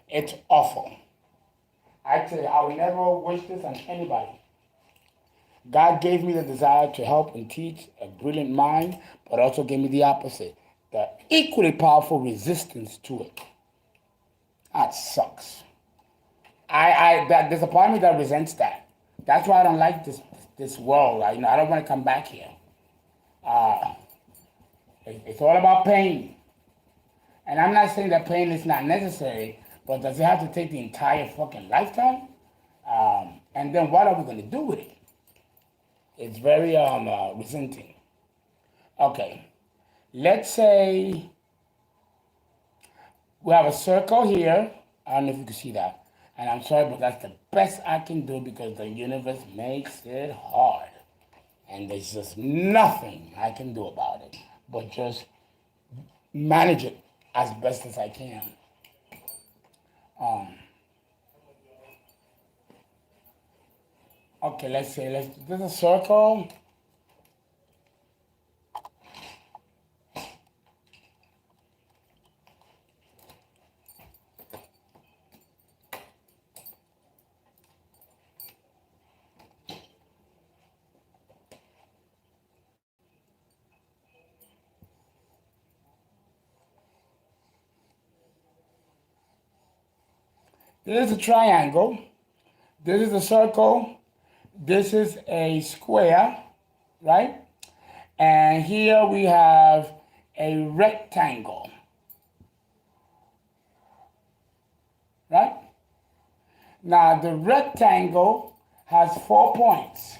It's awful. I tell you, I would never wish this on anybody. God gave me the desire to help and teach, a brilliant mind, but also gave me the opposite, the equally powerful resistance to it. That sucks. There's a part of me that resents that. That's why I don't like this world. I don't want to come back here. It's all about pain. And I'm not saying that pain is not necessary, but does it have to take the entire fucking lifetime? And then what are we going to do with it? It's very resenting. Okay, let's say we have a circle here. I don't know if you can see that. And I'm sorry, but that's the best I can do because the universe makes it hard. And there's just nothing I can do about it, but just manage it as best as I can. Okay, let's say, there's a circle. This is a triangle. This is a circle. This is a square, right? And here we have a rectangle, right? Now the rectangle has 4 points,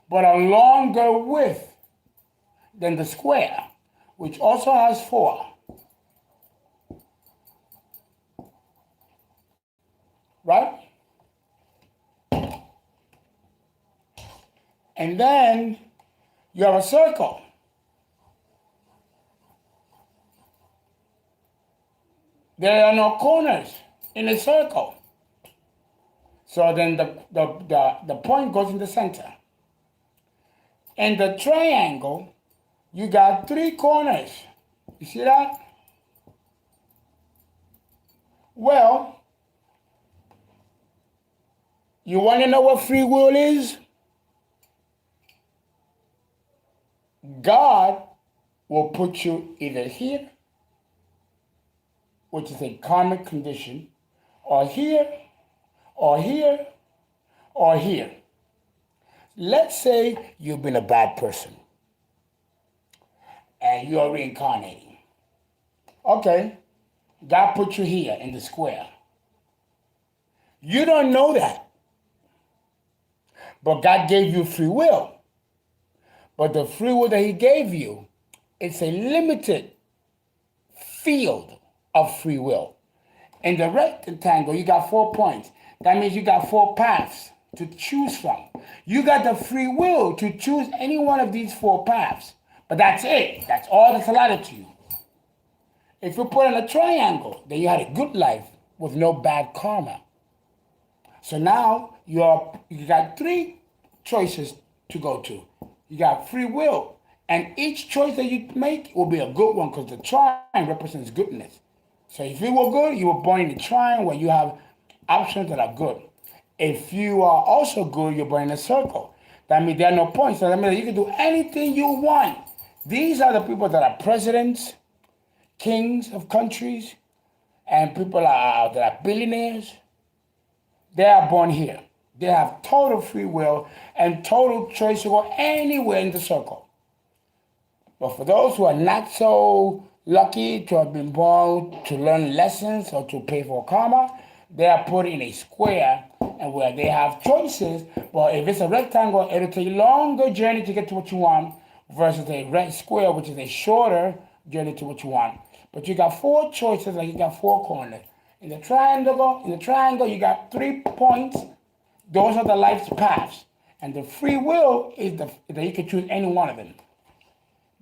but a longer width than the square, which also has 4. Right? And then you have a circle. There are no corners in a circle. So then the point goes in the center. In the triangle, you got 3 corners. You see that? Well, you want to know what free will is? God will put you either here, which is a karmic condition, or here, or here, or here. Let's say you've been a bad person and you're reincarnating. Okay, God put you here in the square. You don't know that, but God gave you free will. But the free will that he gave you, it's a limited field of free will. In the rectangle, you got 4 points. That means you got 4 paths to choose from. You got the free will to choose any one of these 4 paths. But that's it. That's all that's allotted to you. If you put in a triangle, then you had a good life with no bad karma. So now you got 3 choices to go to. You got free will. And each choice that you make will be a good one because the triangle represents goodness. So if you were good, you were born in a triangle where you have options that are good. If you are also good, you're born in a circle. That means there are no points. So that means you can do anything you want. These are the people that are presidents, kings of countries, and people that are billionaires. They are born here. They have total free will and total choice to go anywhere in the circle. But for those who are not so lucky to have been born to learn lessons or to pay for karma, they are put in a square and where they have choices. But if it's a rectangle, it'll take a longer journey to get to what you want versus a red square, which is a shorter journey to what you want. But you got 4 choices, like you got 4 corners. In the triangle, you got 3 points. Those are the life's paths. And the free will is that you can choose any one of them.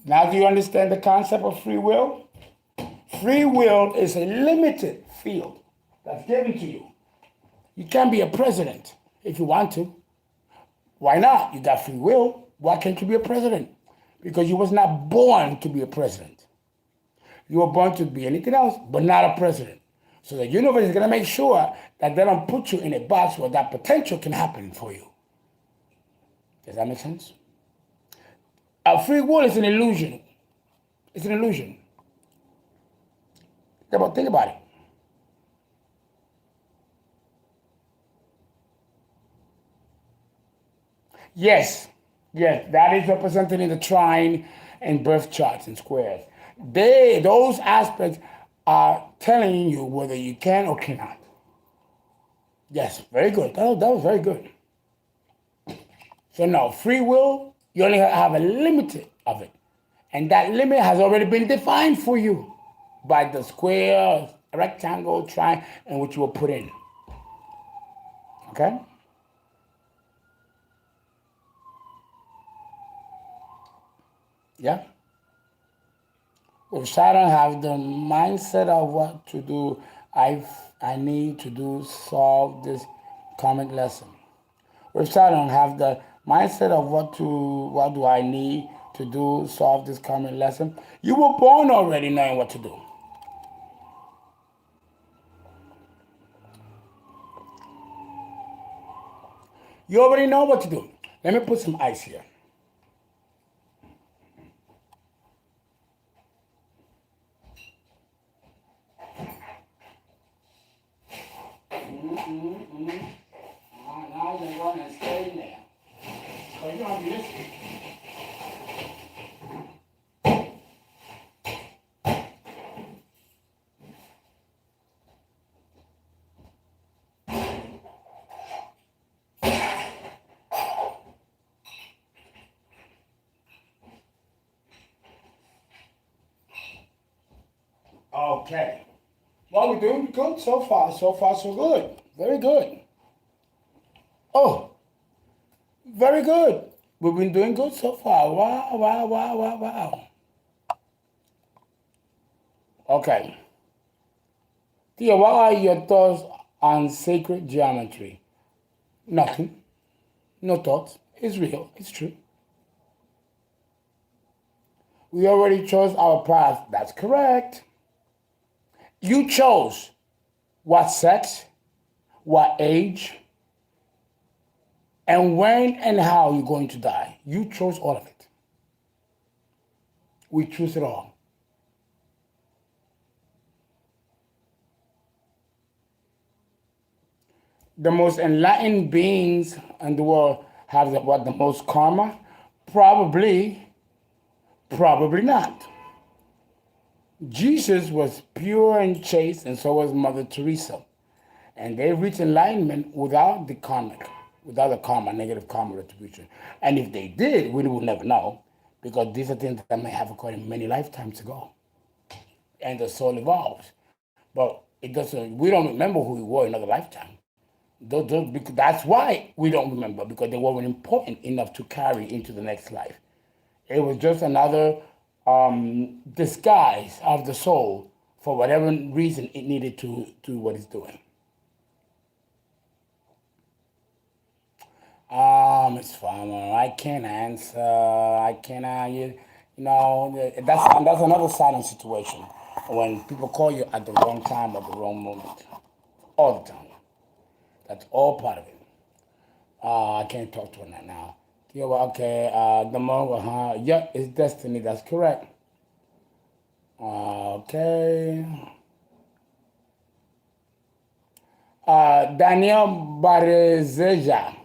Now do you understand the concept of free will? Free will is a limited field that's given to you. You can't be a president if you want to. Why not? You got free will. Why can't you be a president? Because you was not born to be a president. You were born to be anything else, but not a president. So the universe is going to make sure that they don't put you in a box where that potential can happen for you. Does that make sense? Free will is an illusion. It's an illusion. Think about it. Yes, that is represented in the trine and birth charts and squares. Those aspects are telling you whether you can or cannot. Yes, very good. That was very good. So now, free will, you only have a limit of it. And that limit has already been defined for you by the square, rectangle, triangle, and which you will put in. Okay? Yeah? If Saturn have the mindset of what to do, I need to do, solve this karmic lesson. If Saturn have the mindset of what do I need to do, solve this karmic lesson, you were born already knowing what to do. You already know what to do. Let me put some ice here. Now you're going to stay in there. So you don't have to listen. Okay. Well, we're doing good so far. So far, so good. Very good. Oh, very good. We've been doing good so far. Wow, wow, wow, wow, wow. Okay. Tia, what are your thoughts on sacred geometry? Nothing. No thoughts. It's real. It's true. We already chose our path. That's correct. You chose what sex, what age, and when and how you're going to die. You chose all of it. We choose it all. The most enlightened beings in the world have the most karma? Probably not. Jesus was pure and chaste, and so was Mother Teresa. And they reached enlightenment without the karma, negative karma retribution. And if they did, we will never know, because these are things that may have occurred many lifetimes ago. And the soul evolves. But it doesn't. We don't remember who we were in another lifetime. That's why we don't remember, because they weren't important enough to carry into the next life. It was just another disguise of the soul for whatever reason it needed to do what it's doing. It's Farmer, I can't answer. I cannot. That's another silent situation when people call you at the wrong time or the wrong moment, all the time. That's all part of it. I can't talk to her now. Okay, the Mongo, yeah, it's destiny. That's correct. Okay. Daniel Barezeja.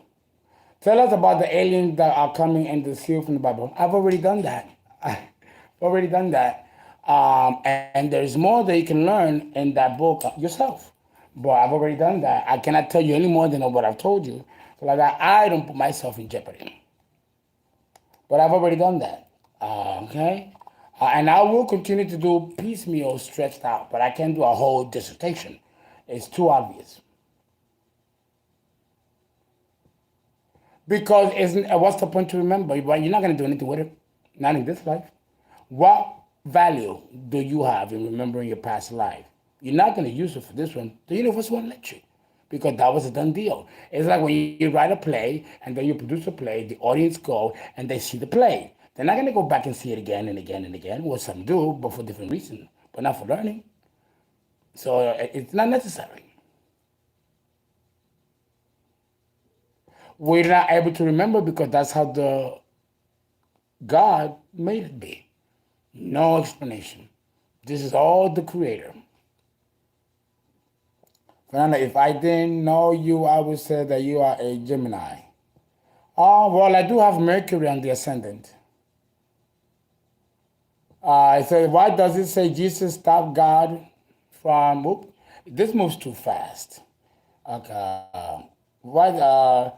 Tell us about the aliens that are coming and the seal from the Bible. I've already done that. I've already done that. And there's more that you can learn in that book yourself. But I've already done that. I cannot tell you any more than what I've told you. So like I don't put myself in jeopardy. But I've already done that. Okay? And I will continue to do piecemeal, stretched out. But I can't do a whole dissertation. It's too obvious. Because what's the point to remember? You're not going to do anything with it. Not in this life. What value do you have in remembering your past life? You're not going to use it for this one. The universe won't let you, because that was a done deal. It's like when you write a play and then you produce a play, the audience go and they see the play. They're not going to go back and see it again and again and again. Well, some do, but for different reasons, but not for learning. So it's not necessary. We're not able to remember because that's how the God made it be. No explanation. This is all the Creator. Fernando, if I didn't know you, I would say that you are a Gemini. Oh, well, I do have Mercury on the ascendant. I said, why does it say Jesus stopped God from, whoop, this moves too fast. Okay. Why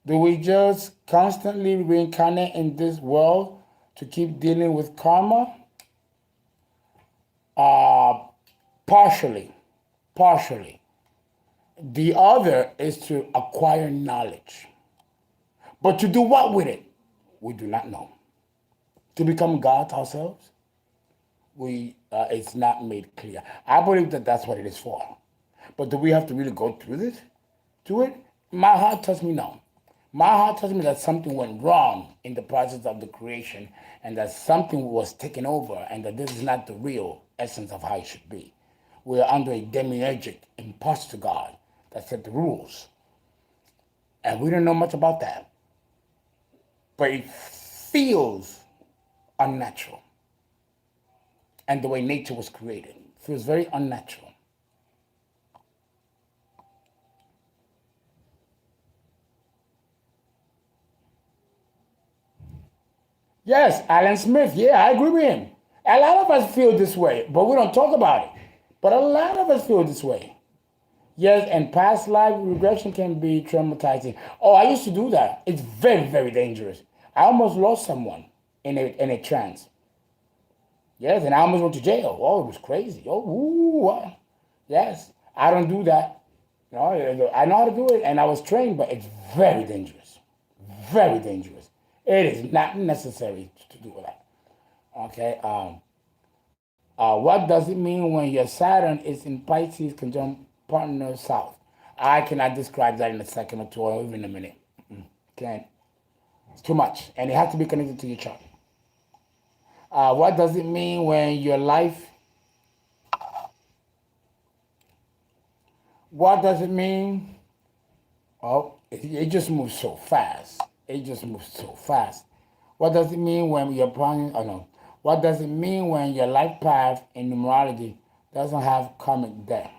do we just constantly reincarnate in this world to keep dealing with karma? Partially. The other is to acquire knowledge. But to do what with it? We do not know. To become gods ourselves? It's not made clear. I believe that that's what it is for. But do we have to really go through this? To it? My heart tells me no. My heart tells me that something went wrong in the process of the creation, and that something was taken over, and that this is not the real essence of how it should be. We are under a demiurgic imposter God that set the rules. And we don't know much about that. But it feels unnatural. And the way nature was created feels very unnatural. Yes, Alan Smith. Yeah, I agree with him. A lot of us feel this way, but we don't talk about it. But a lot of us feel this way. Yes, and past life regression can be traumatizing. Oh, I used to do that. It's very, very dangerous. I almost lost someone in a trance. Yes, and I almost went to jail. Oh, it was crazy. Oh, ooh, yes. I don't do that. I know how to do it, and I was trained, but it's very dangerous. Very dangerous. It is not necessary to do that. Okay. What does it mean when your Saturn is in Pisces conjunct partner South? I cannot describe that in a second or two or even a minute. Can't. It's too much, and it has to be connected to your chart. What does it mean when your life? What does it mean? Oh, it just moves so fast. It just moves so fast. What does it mean when your planning? Oh no. What does it mean when your life path in numerology doesn't have karmic debt?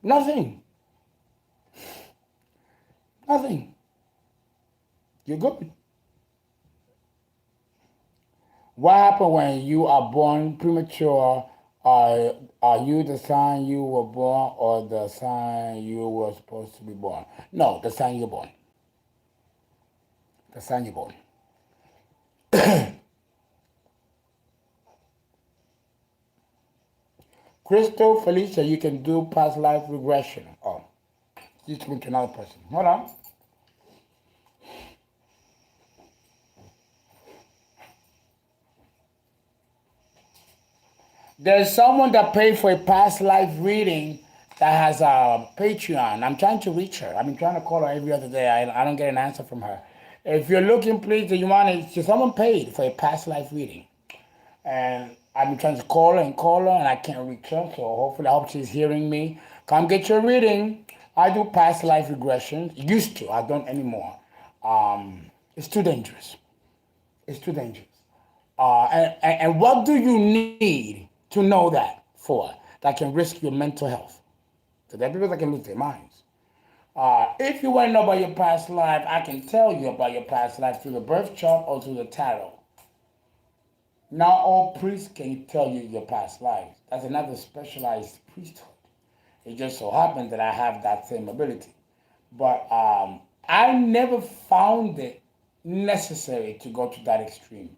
Nothing. Nothing. You're good. What happens when you are born premature? Are you the sign you were born or the sign you were supposed to be born? No, the sign you're born. The sign you're born. Crystal Felicia, you can do past life regression. Oh, you speak to another person. Hold on. There's someone that paid for a past life reading that has a Patreon. I'm trying to reach her. I've been trying to call her every other day. I don't get an answer from her. If you're looking, please, you want to, someone paid for a past life reading. And I've been trying to call her, and I can't reach her. So hopefully, I hope she's hearing me. Come get your reading. I do past life regression. Used to. I don't anymore. It's too dangerous. It's too dangerous. And what do you need to know that for? That can risk your mental health. So there are people that can lose their minds. If you want to know about your past life, I can tell you about your past life through the birth chart or through the tarot. Not all priests can tell you your past life. That's another specialized priesthood. It just so happens that I have that same ability. But I never found it necessary to go to that extreme.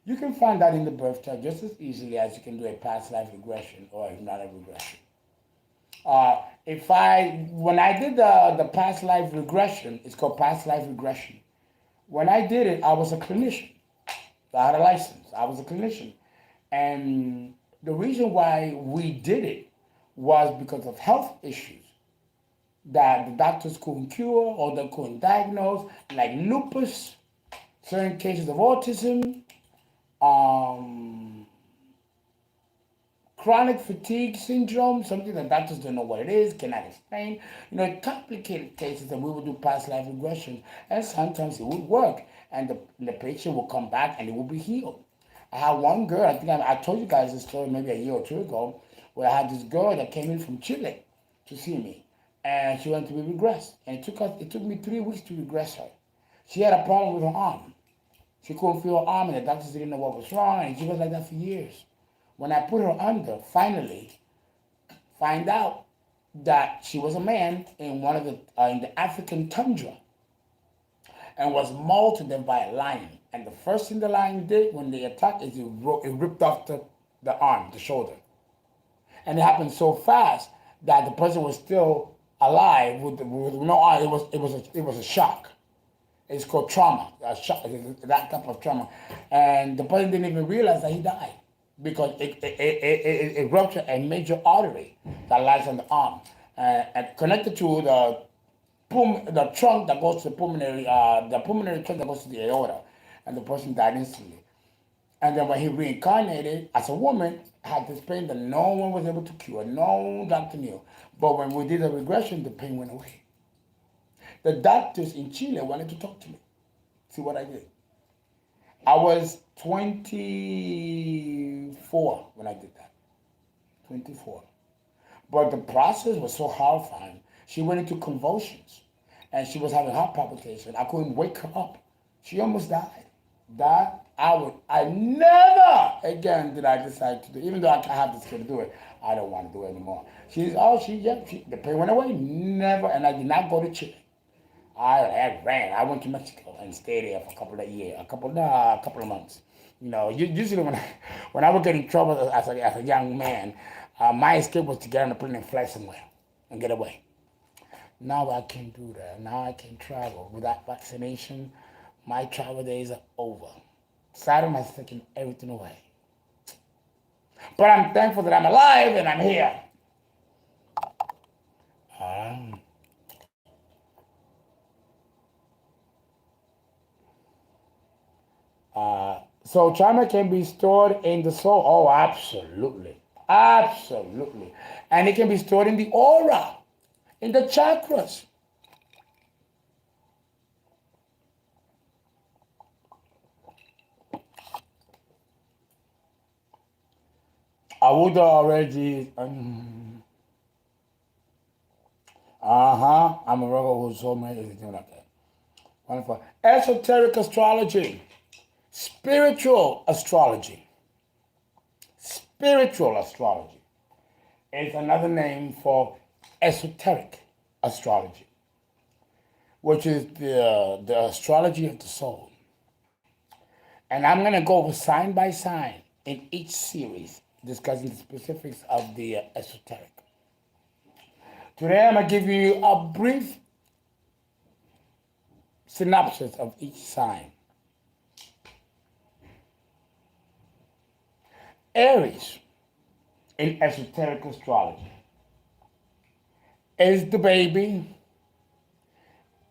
You can find that in the birth chart just as easily as you can do a past life regression or a hypnotic regression. When I did the past life regression, it's called past life regression. When I did it, I was a clinician. I had a license. I was a clinician. And the reason why we did it was because of health issues that the doctors couldn't cure or they couldn't diagnose, like lupus, certain cases of autism, chronic fatigue syndrome, something that doctors don't know what it is, cannot explain. Complicated cases, and we would do past life regression, and sometimes it would work, and the patient will come back and it will be healed. I had one girl, I think I told you guys this story maybe a year or two ago, where I had this girl that came in from Chile to see me, and she wanted to be regressed, and it took me 3 weeks to regress her. She had a problem with her arm. She couldn't feel her arm, and the doctors didn't know what was wrong, and she was like that for years. When I put her under, finally, find out that she was a man in one of in the African tundra, and was mauled to death by a lion. And the first thing the lion did when they attacked is it ripped off the arm, the shoulder, and it happened so fast that the person was still alive with no arm. It was a shock. It's called trauma, a shock, that type of trauma, and the person didn't even realize that he died, because it ruptured a major artery that lies on the arm and connected to the trunk that goes to the pulmonary trunk that goes to the aorta, and the person died instantly. And then when he reincarnated as a woman, had this pain that no one was able to cure, no doctor knew. But when we did the regression, the pain went away. The doctors in Chile wanted to talk to me, see what I did. I was 24 when I did that. 24. But the process was so horrifying. She went into convulsions, and she was having heart palpitation. I couldn't wake her up. She almost died. I never again did I decide to do, even though I have the skill to do it, I don't want to do it anymore. The pain went away, never, and I did not go to Chile. I ran. I went to Mexico and stayed there for a couple of months. Usually when I would get in trouble as a young man, my escape was to get on a plane and fly somewhere and get away. Now I can do that. Now I can travel without vaccination. My travel days are over. Saturn has taken everything away. But I'm thankful that I'm alive and I'm here. Um, so trauma can be stored in the soul. Oh, absolutely. Absolutely. And it can be stored in the aura, in the chakras. I would already. I'm a regular who's so many everything like that. Wonderful. Esoteric astrology, spiritual astrology. Spiritual astrology is another name for esoteric astrology, which is the astrology of the soul. And I'm going to go over sign by sign in each series, discussing the specifics of the esoteric. Today, I'm going to give you a brief synopsis of each sign. Aries, in esoteric astrology, is the baby,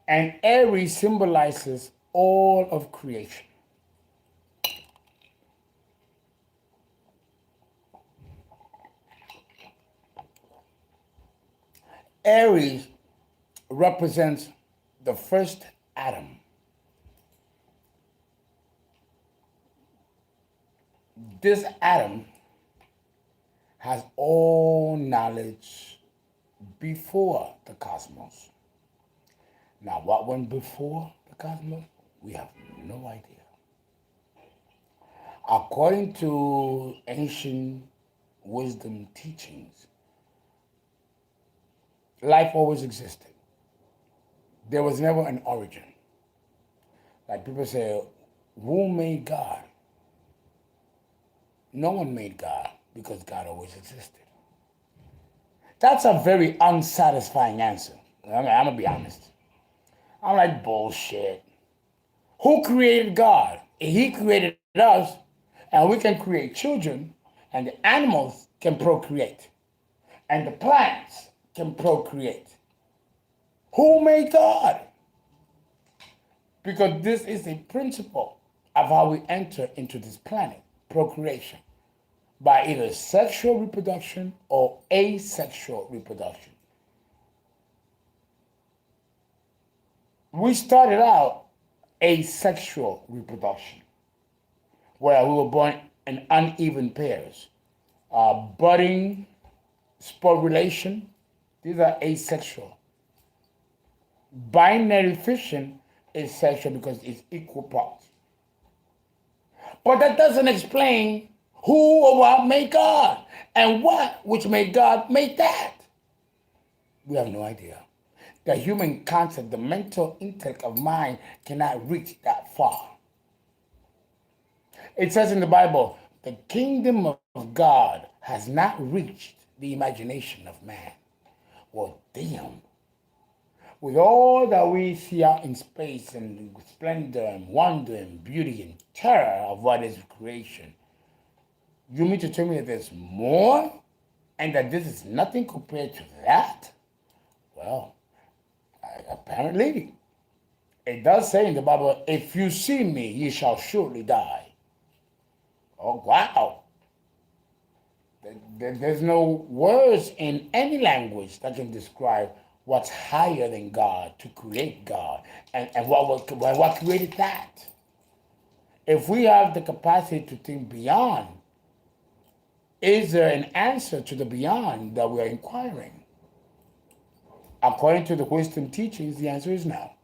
and Aries symbolizes all of creation. Aries represents the first Adam. This Adam has all knowledge before the cosmos. Now, what went before the cosmos? We have no idea. According to ancient wisdom teachings, life always existed. There was never an origin. Like people say, who made God? No one made God because God always existed. That's a very unsatisfying answer. I'm going to be honest. I'm like, bullshit. Who created God? He created us, and we can create children, and the animals can procreate, and the plants can procreate. Who made God? Because this is a principle of how we enter into this planet, procreation, by either sexual reproduction or asexual reproduction. We started out asexual reproduction, where we were born in uneven pairs. Budding, sporulation, these are asexual. Binary fission is sexual because it's equal parts. But that doesn't explain who or what made God, and what which made God made that. We have no idea. The human concept, the mental intellect of mind cannot reach that far. It says in the Bible, the kingdom of God has not reached the imagination of man. Well, damn. With all that we see out in space and splendor and wonder and beauty and terror of what is creation, you mean to tell me that there's more and that this is nothing compared to that? Well, apparently, it does say in the Bible, if you see me, ye shall surely die. Oh, wow. There's no words in any language that can describe what's higher than God to create God and what created that. If we have the capacity to think beyond, is there an answer to the beyond that we are inquiring? According to the wisdom teachings, the answer is no,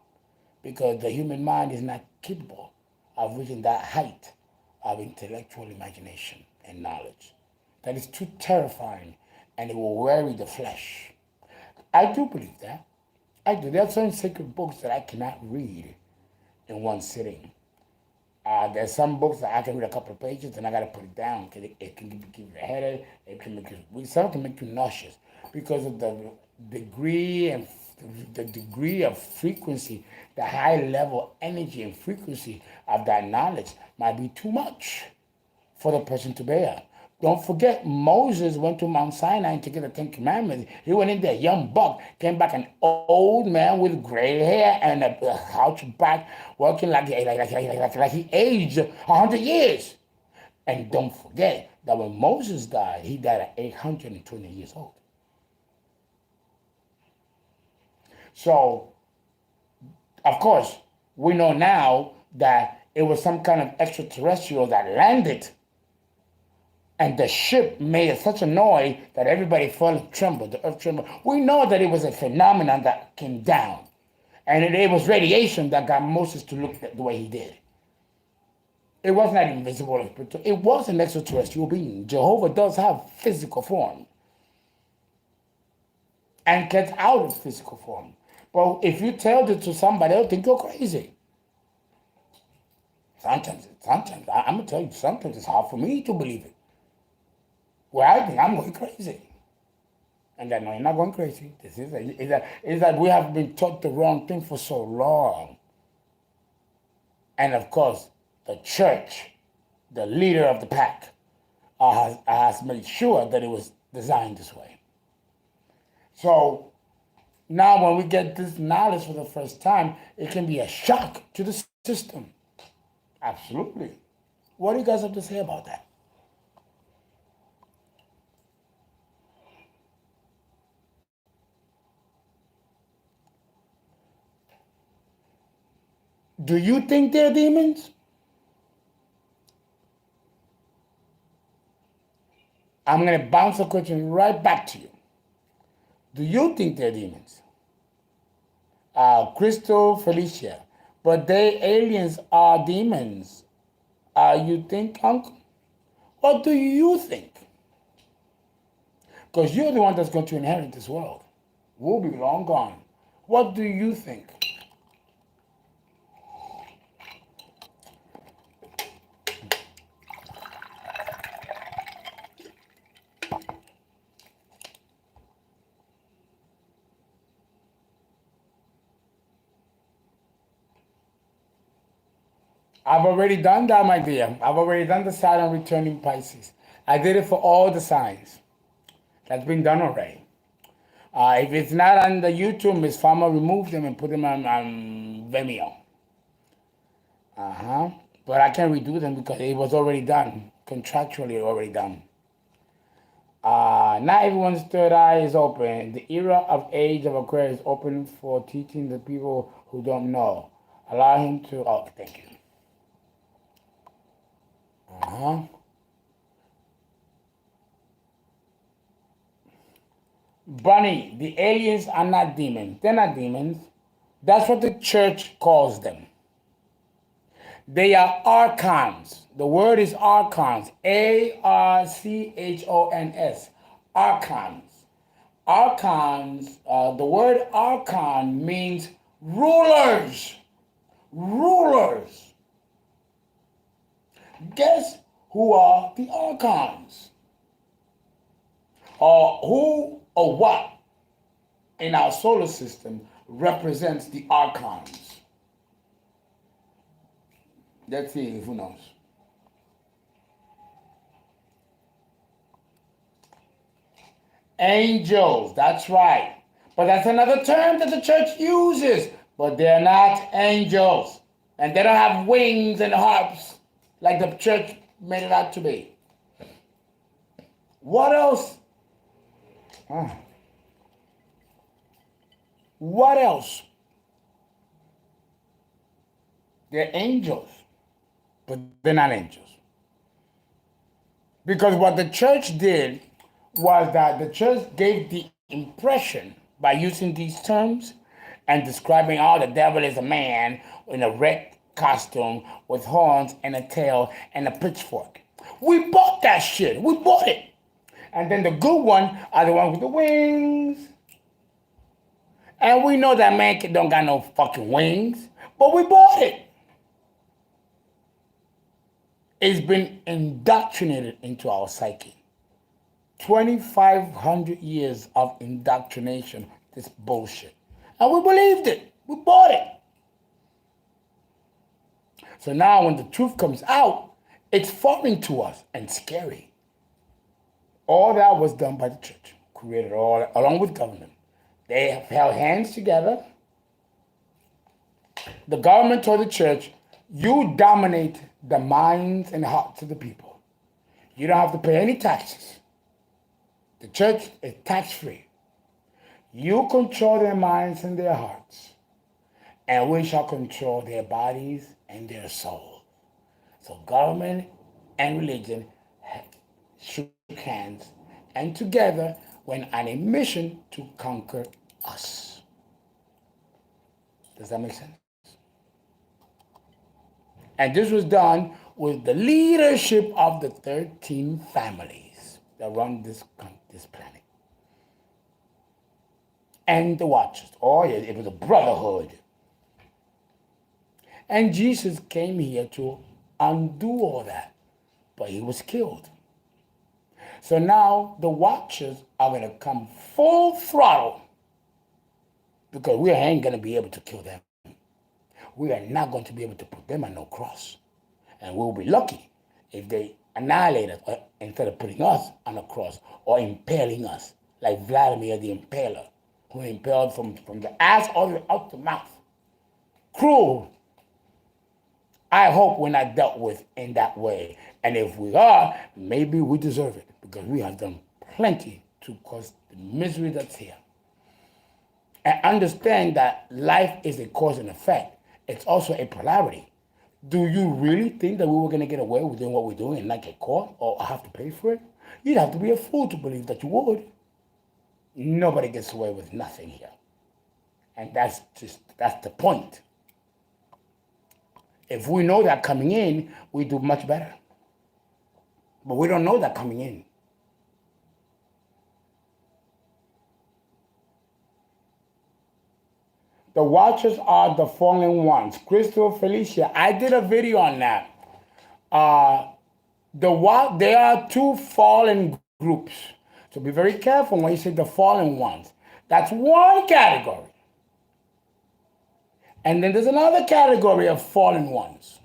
because the human mind is not capable of reaching that height of intellectual imagination and knowledge. That is too terrifying, and it will weary the flesh. I do believe that. I do. There are certain sacred books that I cannot read in one sitting. There's some books that I can read a couple of pages and I got to put it down because it can give you a headache. It can make you weak. Some can make you nauseous because of the degree and the degree of frequency, the high level energy and frequency of that knowledge might be too much for the person to bear. Don't forget, Moses went to Mount Sinai to get the Ten Commandments. He went in there, young buck, came back an old man with gray hair and a hunchback back, working like he aged 100 years. And don't forget that when Moses died, he died at 820 years old. So, of course, we know now that it was some kind of extraterrestrial that landed, and the ship made such a noise that everybody fell and trembled, the earth trembled. We know that it was a phenomenon that came down, and it was radiation that got Moses to look the way he did. It was not invisible. It was an extraterrestrial being. Jehovah does have physical form and gets out of physical form. But if you tell it to somebody, they'll think you're crazy. Sometimes, I'm going to tell you, sometimes it's hard for me to believe it. Well, I think I'm going crazy. And then, no, you're not going crazy. It's that we have been taught the wrong thing for so long. And of course, the church, the leader of the pack, has made sure that it was designed this way. So now when we get this knowledge for the first time, it can be a shock to the system. Absolutely. What do you guys have to say about that? Do you think they're demons? I'm going to bounce the question right back to you. Do you think they're demons? Crystal Felicia, but they aliens are demons. You think, Uncle? What do you think? Because you're the one that's going to inherit this world. We'll be long gone. What do you think? I've already done that, my dear. I've already done the Saturn returning Pisces. I did it for all the signs. That's been done already. If it's not on the YouTube, Miss Farmer removed them and put them on VIMEO. But I can't redo them because it was already done. Contractually already done. Not everyone's third eye is open. The era of age of Aquarius is open for teaching the people who don't know. Allow him to... Oh, thank you. Bunny, the aliens are not demons. They're not demons. That's what the church calls them. They are archons. The word is archons. A-R-C-H-O-N-S. Archons. Archons, the word archon means rulers. Rulers. Guess who are the archons? Or who or what in our solar system represents the archons? Let's see who knows. Angels, that's right. But that's another term that the church uses. But they're not angels. And they don't have wings and harps like the church made it out to be. What else? What else? They're angels, but they're not angels. Because what the church did was that the church gave the impression by using these terms and describing, oh, the devil is a man in a red costume with horns and a tail and a pitchfork. We bought that shit. We bought it. And then the good one are the ones with the wings. And we know that man don't got no fucking wings, but we bought it. It's been indoctrinated into our psyche. 2,500 years of indoctrination, this bullshit. And we believed it. We bought it. So now when the truth comes out, it's foreign to us and scary. All that was done by the church, created all along with government. They held hands together. The government told the church, you dominate the minds and hearts of the people. You don't have to pay any taxes. The church is tax-free. You control their minds and their hearts, and we shall control their bodies and their souls. So government and religion shook hands, and together went on a mission to conquer us. Does that make sense? And this was done with the leadership of the 13 families that run this planet. And the Watchers. Oh, yeah, it was a brotherhood. And Jesus came here to undo all that, but he was killed. So now the Watchers are going to come full throttle because we ain't going to be able to kill them. We are not going to be able to put them on no cross. And we'll be lucky if they annihilate us instead of putting us on a cross or impaling us, like Vladimir the Impaler, who impaled from the ass all the way out the mouth. Cruel. I hope we're not dealt with in that way. And if we are, maybe we deserve it because we have done plenty to cause the misery that's here. And understand that life is a cause and effect. It's also a polarity. Do you really think that we were going to get away with doing what we're doing and not get caught or have to pay for it? You'd have to be a fool to believe that you would. Nobody gets away with nothing here. And that's the point. If we know that coming in, we do much better. But we don't know that coming in. The Watchers are the fallen ones. Crystal, Felicia, I did a video on that. There are two fallen groups. So be very careful when you say the fallen ones. That's one category. And then there's another category of fallen ones.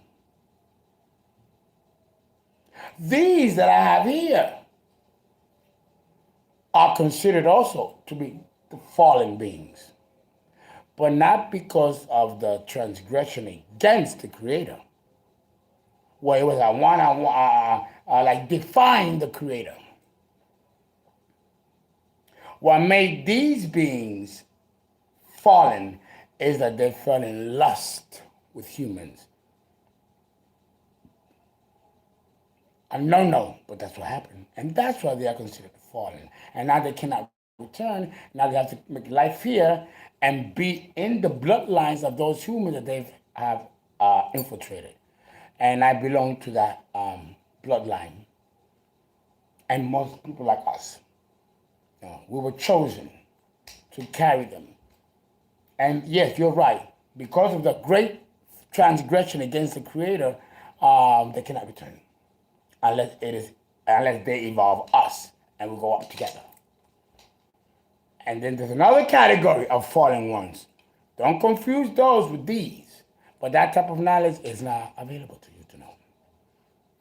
These that I have here are considered also to be the fallen beings, but not because of the transgression against the Creator, where it was like defying the Creator. What made these beings fallen is that they fell in lust with humans. No, but that's what happened. And that's why they are considered fallen. And now they cannot return. Now they have to make life here and be in the bloodlines of those humans that they have infiltrated. And I belong to that bloodline. And most people like us, we were chosen to carry them. And yes, you're right. Because of the great transgression against the Creator, they cannot return. Unless they evolve us and we go up together. And then there's another category of fallen ones. Don't confuse those with these. But that type of knowledge is not available to you to know.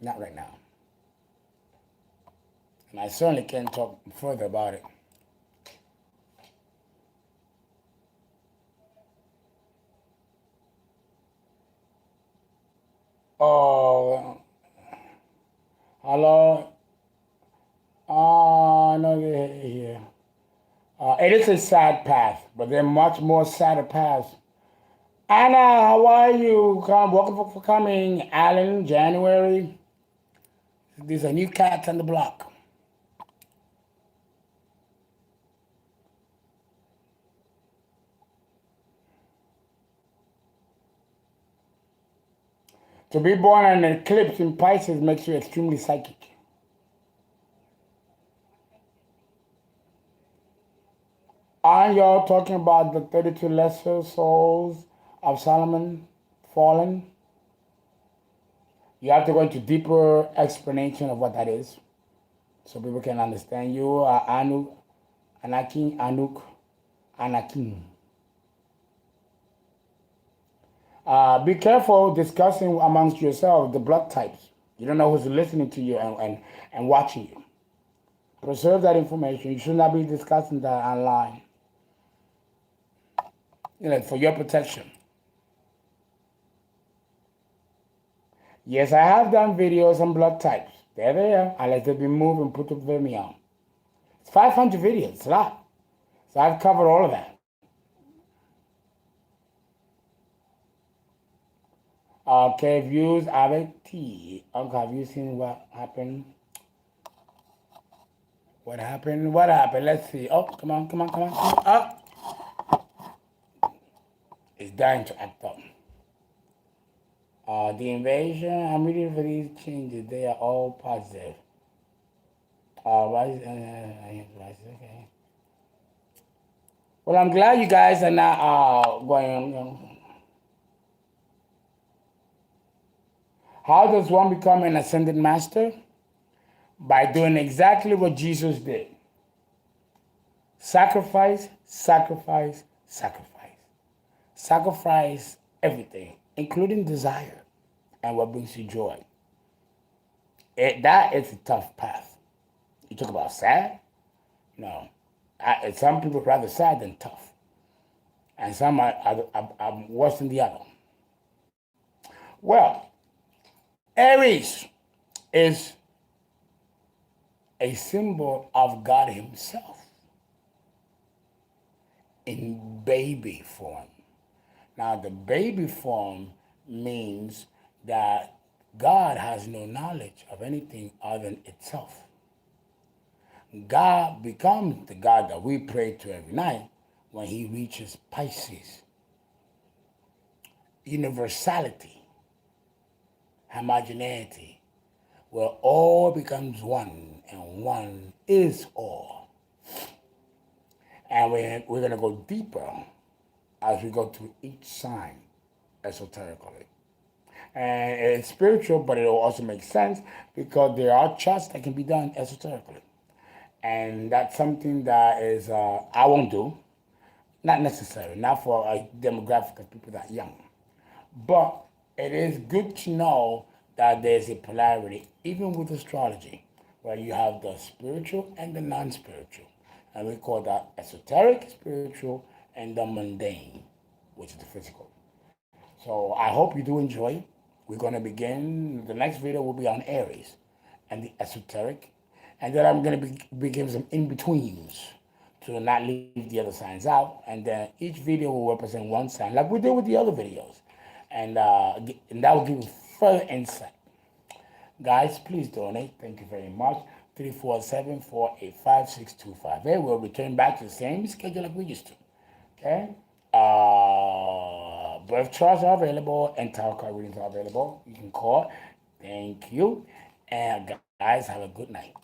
Not right now. And I certainly can't talk further about it. Oh, hello. No, they're here. It is a sad path, but there are much more sadder paths. Anna, how are you? Welcome for coming. Alan, January. These are new cats on the block. To be born on an eclipse in Pisces makes you extremely psychic. Aren't y'all talking about the 32 lesser souls of Solomon fallen? You have to go into deeper explanation of what that is so people can understand. You are Anakin. Be careful discussing amongst yourselves the blood types. You don't know who's listening to you and watching you. Preserve that information. You should not be discussing that online. For your protection. Yes, I have done videos on blood types. There they are. I let them be moved and put to VIMEO. It's 500 videos. It's a lot. So I've covered all of that. Okay, views avec T. Okay, have you seen what happened? What happened? What happened? Let's see. Oh, come on. Oh. It's dying to act up. The invasion, I'm reading for these changes. They are all positive. Okay. Well, I'm glad you guys are not going. How does one become an ascended master? By doing exactly what Jesus did. Sacrifice, sacrifice, sacrifice. Sacrifice everything, including desire and what brings you joy. That is a tough path. You talk about sad? No. Some people rather sad than tough. And some are worse than the other. Well, Aries is a symbol of God himself in baby form. Now, the baby form means that God has no knowledge of anything other than itself. God becomes the God that we pray to every night when he reaches Pisces. Universality, homogeneity, where all becomes one and one is all. And we're going to go deeper as we go through each sign esoterically. And it's spiritual, but it will also make sense because there are charts that can be done esoterically. And that's something that is I won't do. Not necessary, not for a demographic of people that young. But it is good to know that there's a polarity, even with astrology, where you have the spiritual and the non-spiritual. And we call that esoteric, spiritual, and the mundane, which is the physical. So I hope you do enjoy. We're going to begin, the next video will be on Aries and the esoteric. And then I'm going to be giving some in-betweens to not leave the other signs out. And then each video will represent one sign, like we did with the other videos. And that will give you further insight. Guys, please donate. Thank you very much. 347-485-6258. We'll return back to the same schedule like we used to. Okay? Birth charts are available and tarot card readings are available. You can call. Thank you. And guys, have a good night.